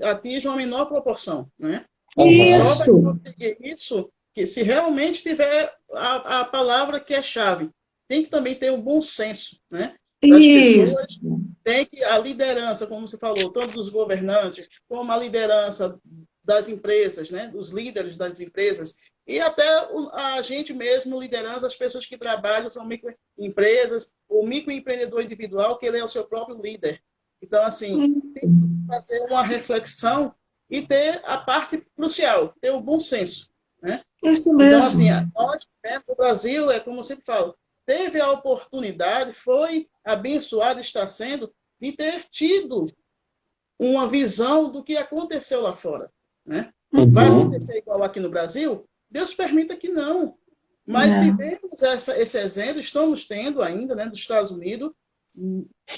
Speaker 1: Atinge uma menor proporção, né?
Speaker 2: Isso.
Speaker 1: Que se realmente tiver a palavra que é chave, tem que também ter um bom senso, né? Das pessoas, tem que a liderança, como você falou, tanto dos governantes como a liderança das empresas, né? Dos líderes das empresas, e até a gente mesmo, liderança, as pessoas que trabalham, são microempresas, o microempreendedor individual, que ele é o seu próprio líder. Então, assim, tem que fazer uma reflexão e ter a parte crucial, ter o bom senso, né?
Speaker 2: Isso mesmo.
Speaker 1: Então, assim, nós, o Brasil, como eu sempre falo, teve a oportunidade, foi abençoado, está sendo, de ter tido uma visão do que aconteceu lá fora, né? Vai acontecer igual aqui no Brasil? Deus permita que não. Mas tivemos esse exemplo, estamos tendo ainda, né, dos Estados Unidos,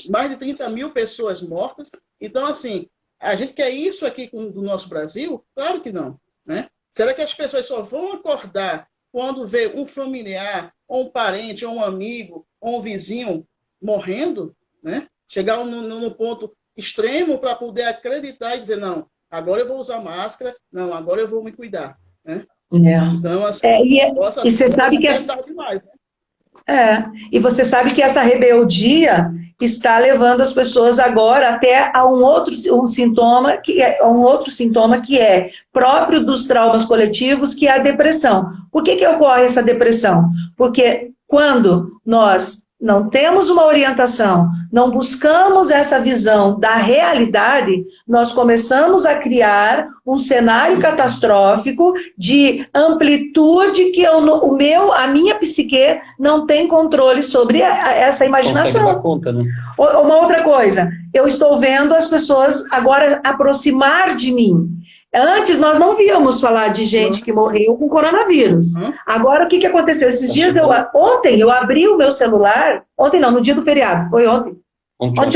Speaker 1: mais de 30 mil pessoas mortas. Então, assim, a gente quer isso aqui do nosso Brasil? Claro que não, né? Será que as pessoas só vão acordar quando vê um familiar, ou um parente, ou um amigo, ou um vizinho morrendo, né? Chegar no ponto extremo para poder acreditar e dizer, não, agora eu vou usar máscara, não, agora eu vou me cuidar, né? Então, assim,
Speaker 2: e você sabe que
Speaker 1: demais, né?
Speaker 2: E você sabe que essa rebeldia está levando as pessoas agora até a um outro sintoma que é próprio dos traumas coletivos, que é a depressão. Por que ocorre essa depressão? Porque quando nós não temos uma orientação, não buscamos essa visão da realidade, nós começamos a criar um cenário catastrófico de amplitude que a minha psique não tem controle sobre essa imaginação.
Speaker 3: Consegue dar conta, né?
Speaker 2: Uma outra coisa, eu estou vendo as pessoas agora aproximar de mim. Antes nós não víamos falar de gente que morreu com coronavírus. Agora o que aconteceu? Esses dias, ontem eu abri o meu celular, ontem não, no dia do feriado, foi ontem. Ontem.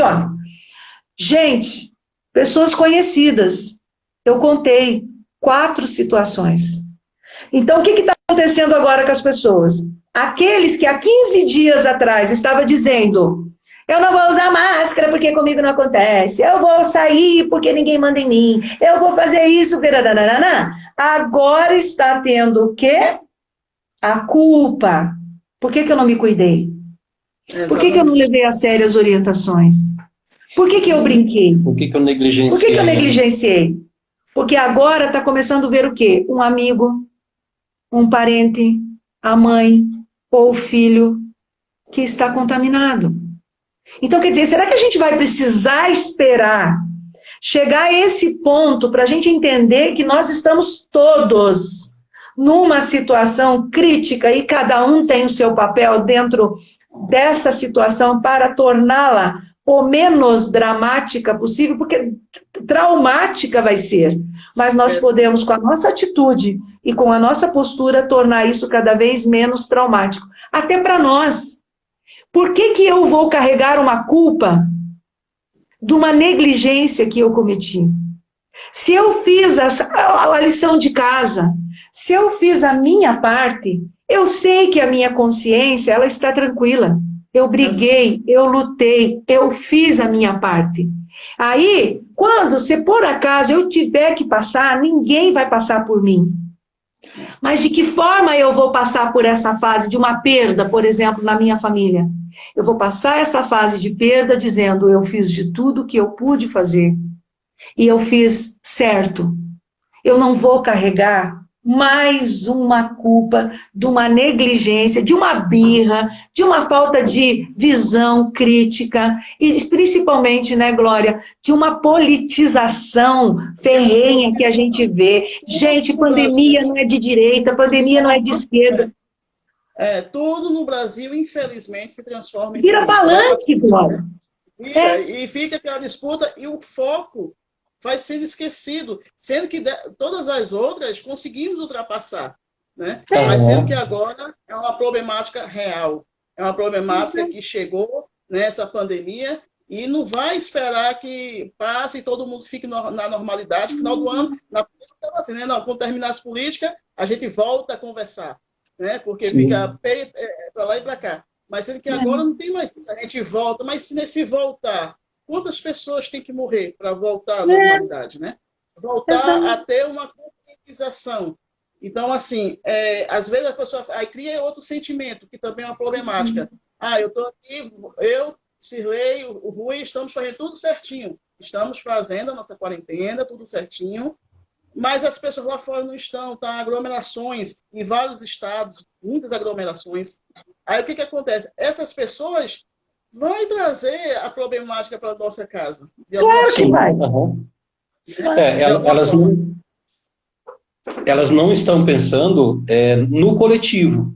Speaker 2: Gente, pessoas conhecidas, eu contei 4 situações. Então o que está acontecendo agora com as pessoas? Aqueles que há 15 dias atrás estavam dizendo: eu não vou usar máscara porque comigo não acontece. Eu vou sair porque ninguém manda em mim. Eu vou fazer isso. Agora está tendo o quê? A culpa. Por que eu não me cuidei? Por que eu não levei a sério as orientações? Por que eu brinquei?
Speaker 3: Por que eu negligenciei?
Speaker 2: Por que eu negligenciei? Porque agora está começando a ver o quê? Um amigo, um parente, a mãe ou o filho que está contaminado. Então, quer dizer, será que a gente vai precisar esperar chegar a esse ponto para a gente entender que nós estamos todos numa situação crítica e cada um tem o seu papel dentro dessa situação para torná-la o menos dramática possível, porque traumática vai ser, mas nós podemos, com a nossa atitude e com a nossa postura, tornar isso cada vez menos traumático, até para nós. Por que eu vou carregar uma culpa de uma negligência que eu cometi? Se eu fiz a lição de casa, se eu fiz a minha parte, eu sei que a minha consciência ela está tranquila. Eu briguei, eu lutei, eu fiz a minha parte. Aí, quando, se por acaso eu tiver que passar, ninguém vai passar por mim. Mas de que forma eu vou passar por essa fase de uma perda, por exemplo, na minha família? Eu vou passar essa fase de perda dizendo: eu fiz de tudo que eu pude fazer. E eu fiz certo. Eu não vou carregar mais uma culpa de uma negligência, de uma birra, de uma falta de visão crítica e principalmente, né, Glória, de uma politização ferrenha que a gente vê. Gente, pandemia não é de direita, pandemia não é de esquerda.
Speaker 1: Tudo no Brasil, infelizmente, se transforma em...
Speaker 2: Vira palanque, Glória.
Speaker 1: E fica aquela disputa e o foco vai sendo esquecido, sendo que todas as outras conseguimos ultrapassar, né? Mas sendo que agora é uma problemática real, é uma problemática que chegou nessa pandemia e não vai esperar que passe e todo mundo fique na normalidade. No final do ano, na política estava assim, né? Não, quando terminar as políticas, a gente volta a conversar, né? Porque fica para lá e para cá. Mas sendo que agora não tem mais isso, a gente volta, mas se nesse voltar, quantas pessoas têm que morrer para voltar à normalidade, né? Voltar a ter uma conscientização. Então, assim, às vezes a pessoa aí cria outro sentimento, que também é uma problemática. Eu estou aqui, eu, Cirlei, o Rui, estamos fazendo tudo certinho. Estamos fazendo a nossa quarentena, tudo certinho. mas as pessoas lá fora não estão, tá? Aglomerações em vários estados, muitas aglomerações. Aí o que acontece? Essas pessoas vão trazer a problemática para a nossa casa.
Speaker 2: Claro que vai.
Speaker 3: Uhum. Elas não estão pensando no coletivo.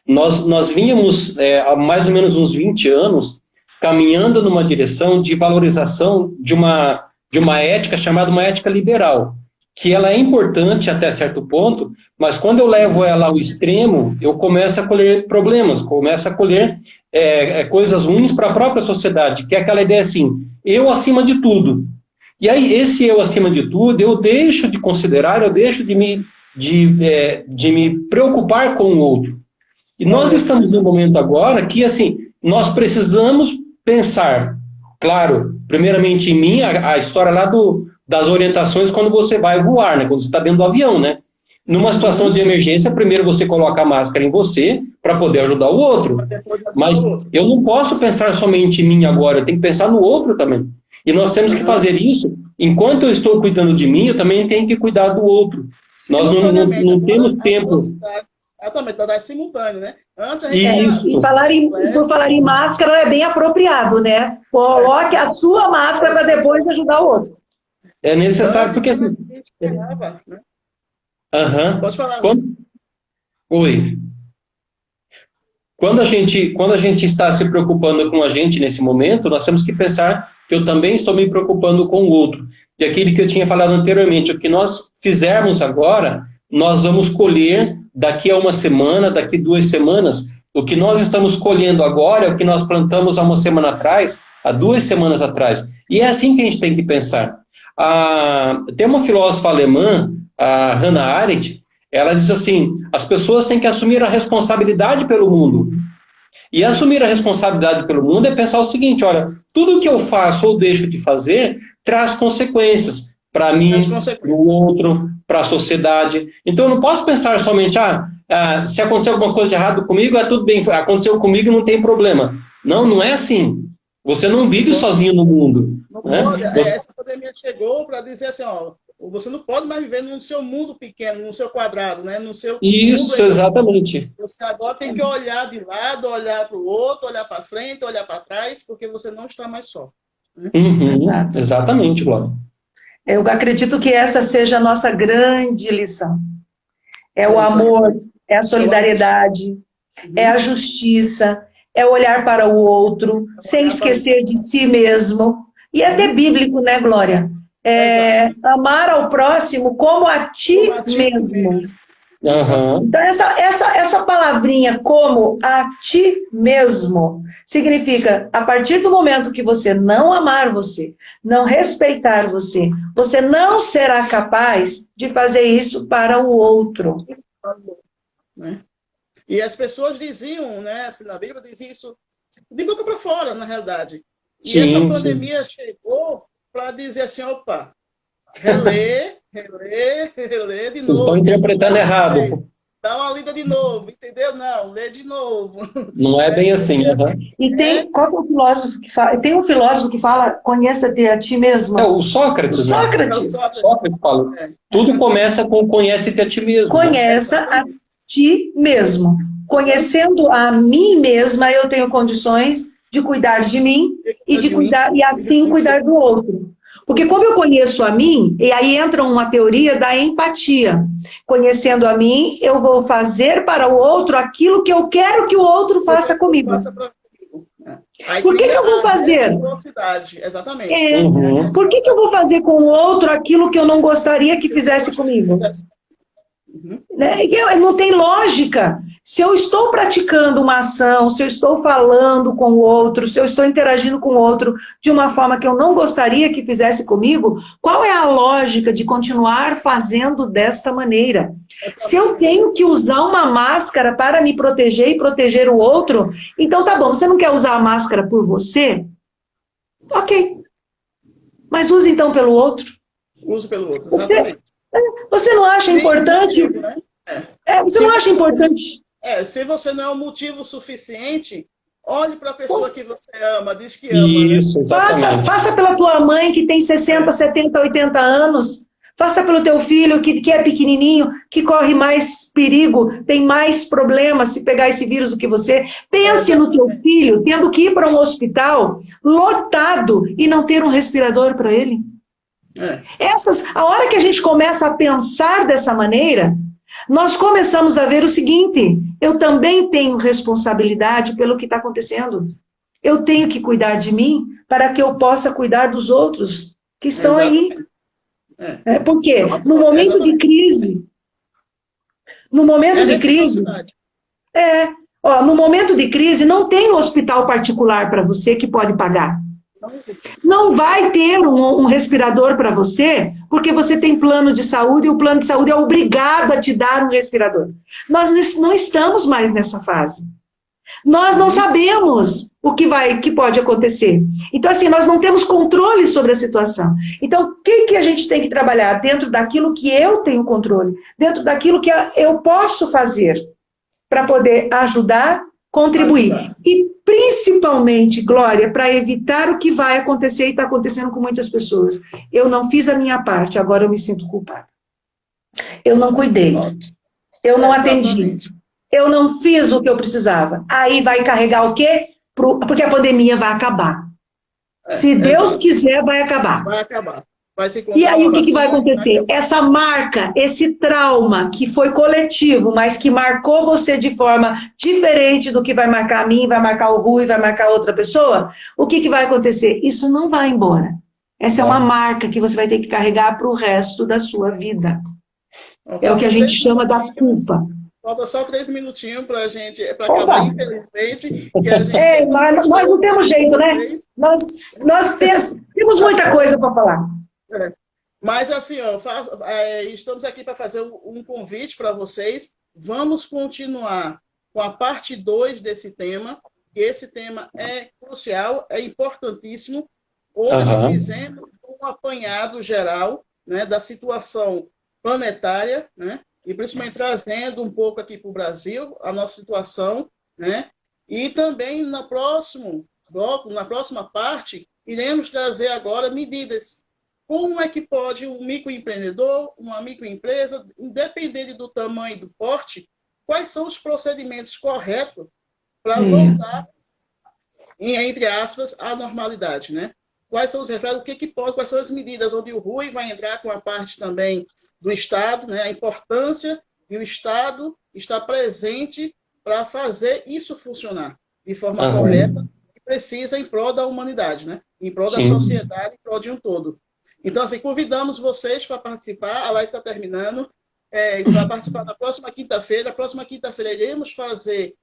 Speaker 3: Nós vínhamos, há mais ou menos uns 20 anos, caminhando numa direção de valorização de uma ética chamada uma ética liberal, que ela é importante até certo ponto, mas quando eu levo ela ao extremo, eu começo a colher problemas, começo a colher coisas ruins para a própria sociedade, que é aquela ideia assim, eu acima de tudo. E aí, esse eu acima de tudo, eu deixo de considerar, eu deixo de me preocupar com o outro. E nós estamos num momento agora que, assim, nós precisamos pensar, claro, primeiramente em mim, a história lá das orientações quando você vai voar, né? Quando você está dentro do avião, né? Numa situação de emergência, primeiro você coloca a máscara em você para poder ajudar o outro. Mas eu não posso pensar somente em mim agora, eu tenho que pensar no outro também. E nós temos que fazer isso, enquanto eu estou cuidando de mim, eu também tenho que cuidar do outro. Nós não temos tempo.
Speaker 1: Exatamente, é simultâneo, né? Antes a
Speaker 3: gente
Speaker 2: por falar em máscara, é bem apropriado, né? Coloque a sua máscara para depois ajudar o outro.
Speaker 3: É necessário, porque assim...
Speaker 1: Pode falar.
Speaker 3: Oi. Quando a gente está se preocupando com a gente nesse momento, nós temos que pensar que eu também estou me preocupando com o outro. E aquilo que eu tinha falado anteriormente, o que nós fizermos agora, nós vamos colher daqui a uma semana, daqui 2 semanas. O que nós estamos colhendo agora é o que nós plantamos há uma semana atrás, há 2 semanas atrás. E é assim que a gente tem que pensar. Tem uma filósofa alemã, a Hannah Arendt, ela diz assim, as pessoas têm que assumir a responsabilidade pelo mundo. E assumir a responsabilidade pelo mundo é pensar o seguinte, olha, tudo que eu faço ou deixo de fazer traz consequências para mim, para o outro, para a sociedade. Então eu não posso pensar somente, se aconteceu alguma coisa de errado comigo, tudo bem, aconteceu comigo, não tem problema. Não é assim. Você não vive sozinho no mundo. Né?
Speaker 1: Essa pandemia chegou para dizer assim, você não pode mais viver no seu mundo pequeno, no seu quadrado, né? No seu
Speaker 3: Isso,
Speaker 1: mundo.
Speaker 3: Exatamente.
Speaker 1: Você agora tem que olhar de lado, olhar para o outro, olhar para frente, olhar para trás, porque você não está mais só.
Speaker 3: Exatamente, Glória.
Speaker 2: Eu acredito que essa seja a nossa grande lição. É o amor, é a solidariedade, é a justiça, é olhar para o outro, sem esquecer de si mesmo. E é até bíblico, né, Glória? Amar ao próximo como a ti mesmo. Então, essa palavrinha, como a ti mesmo, significa, a partir do momento que você não amar você, não respeitar você, você não será capaz de fazer isso para o outro.
Speaker 1: E as pessoas diziam, né, assim, na Bíblia, diziam isso de boca para fora, na realidade. E essa pandemia chegou para dizer assim, opa, relê de novo.
Speaker 3: Vocês estão interpretando errado.
Speaker 1: Dá uma lida de novo, entendeu? Não, lê de novo.
Speaker 3: Não é bem assim.
Speaker 2: E qual é o filósofo que fala? Tem um filósofo que fala, conheça-te a ti mesmo.
Speaker 3: O Sócrates.
Speaker 2: Sócrates.
Speaker 3: Sócrates fala. Tudo começa com conhece-te a ti mesmo.
Speaker 2: Conheça a ti mesmo. Conhecendo a mim mesma, eu tenho condições de cuidar de mim e assim cuidar do outro. Porque como eu conheço a mim, e aí entra uma teoria da empatia. Conhecendo a mim, eu vou fazer para o outro aquilo que eu quero que o outro faça comigo. Por que eu vou fazer?
Speaker 1: Exatamente.
Speaker 2: Por que eu vou fazer com o outro aquilo que eu não gostaria que fizesse comigo? Não tem lógica. Se eu estou praticando uma ação, se eu estou falando com o outro, se eu estou interagindo com o outro de uma forma que eu não gostaria que fizesse comigo, qual é a lógica de continuar fazendo desta maneira? Se eu tenho que usar uma máscara para me proteger e proteger o outro, então tá bom, você não quer usar a máscara por você? Ok. Mas use então pelo outro.
Speaker 1: Use pelo outro, exatamente.
Speaker 2: Você não acha importante? Você não acha importante?
Speaker 1: Se você não é um motivo suficiente, olhe para a pessoa que você ama, diz que ama.
Speaker 3: Isso, exatamente.
Speaker 2: Faça pela tua mãe que tem 60, 70, 80 anos. Faça pelo teu filho que é pequenininho, que corre mais perigo, tem mais problemas se pegar esse vírus do que você. Pense no teu filho tendo que ir para um hospital lotado e não ter um respirador para ele. A hora que a gente começa a pensar dessa maneira, nós começamos a ver o seguinte: eu também tenho responsabilidade pelo que está acontecendo. Eu tenho que cuidar de mim para que eu possa cuidar dos outros que estão aí. Porque no momento de crise, no momento de crise não tem um hospital particular para você que pode pagar. Não vai ter um respirador para você, porque você tem plano de saúde e o plano de saúde é obrigado a te dar um respirador. Nós não estamos mais nessa fase. Nós não sabemos o que pode acontecer. Então, assim, nós não temos controle sobre a situação. Então, o que a gente tem que trabalhar? Dentro daquilo que eu tenho controle, dentro daquilo que eu posso fazer para poder ajudar, contribuir. E, principalmente, Glória, para evitar o que vai acontecer e está acontecendo com muitas pessoas. Eu não fiz a minha parte, agora eu me sinto culpada. Eu não cuidei. Eu não atendi. Eu não fiz o que eu precisava. Aí vai carregar o quê? Porque a pandemia vai acabar. Se Deus quiser, vai acabar.
Speaker 1: Vai acabar.
Speaker 2: E aí o que vai acontecer? Essa marca, esse trauma que foi coletivo, mas que marcou você de forma diferente do que vai marcar a mim, vai marcar o Rui, vai marcar outra pessoa, o que vai acontecer? Isso não vai embora. Essa é uma marca que você vai ter que carregar para o resto da sua vida. É o que a gente chama da culpa.
Speaker 1: Falta só 3 minutinhos para a gente, para acabar, infelizmente. Que a gente
Speaker 2: nós não temos jeito, né? Nós temos muita coisa para falar.
Speaker 1: Mas assim, estamos aqui para fazer um convite para vocês. Vamos continuar com a parte 2 desse tema, que esse tema é crucial, é importantíssimo. Hoje fizemos um apanhado geral, né, da situação planetária, né? E principalmente trazendo um pouco aqui para o Brasil a nossa situação, né? E também no próximo bloco, na próxima parte, iremos trazer agora medidas. Como é que pode um microempreendedor, uma microempresa, independente do tamanho e do porte, quais são os procedimentos corretos para voltar, entre aspas, à normalidade, né? Quais são os reflexos, quais são as medidas, onde o Rui vai entrar com a parte também do Estado, né, a importância de o Estado estar presente para fazer isso funcionar de forma correta e precisa em prol da humanidade, né, em prol da sociedade, em prol de um todo. Então, assim, convidamos vocês para participar, a live está terminando, para participar na próxima quinta-feira. Na próxima quinta-feira iremos fazer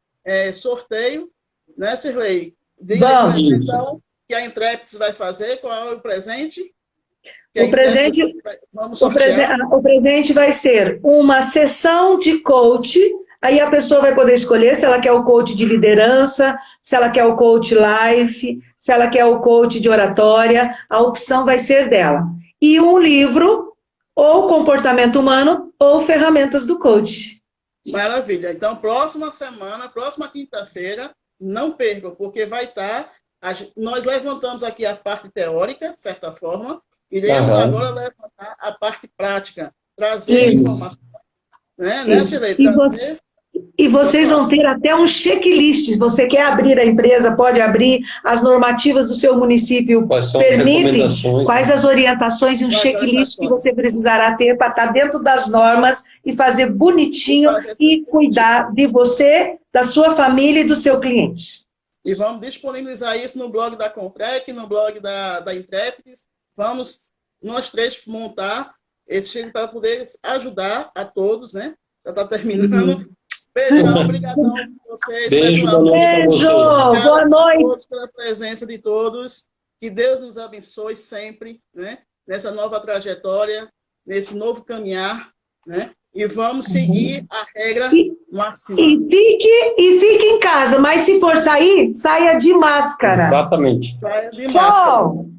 Speaker 1: sorteio, né, Sirlei? De apresentação que a Intrépides vai fazer, qual é o presente?
Speaker 2: O presente vai ser uma sessão de coach, aí a pessoa vai poder escolher se ela quer o coach de liderança, se ela quer o coach life, se ela quer o coach de oratória, a opção vai ser dela. E um livro, ou Comportamento Humano, ou Ferramentas do Coach.
Speaker 1: Maravilha. Então, próxima semana, próxima quinta-feira, não percam, porque vai estar... Nós levantamos aqui a parte teórica, de certa forma, iremos agora levantar a parte prática, trazer informações. Né,
Speaker 2: E vocês vão ter até um checklist. Se você quer abrir a empresa, pode abrir. As normativas do seu município permitem. Quais as orientações e um checklist que você precisará ter para estar dentro das normas e fazer bonitinho e cuidar de você, da sua família e do seu cliente.
Speaker 1: E vamos disponibilizar isso no blog da Contrec, no blog da Intrépides. Vamos, nós três, montar esse cheiro para poder ajudar a todos, né? Já está terminando. Beijão, obrigadão por vocês.
Speaker 2: Beijo, boa noite.
Speaker 1: Pela presença de todos. Que Deus nos abençoe sempre, né? Nessa nova trajetória, nesse novo caminhar, né? E vamos seguir a regra máxima.
Speaker 2: E fique em casa, mas se for sair, saia de máscara.
Speaker 3: Exatamente.
Speaker 1: Saia de máscara.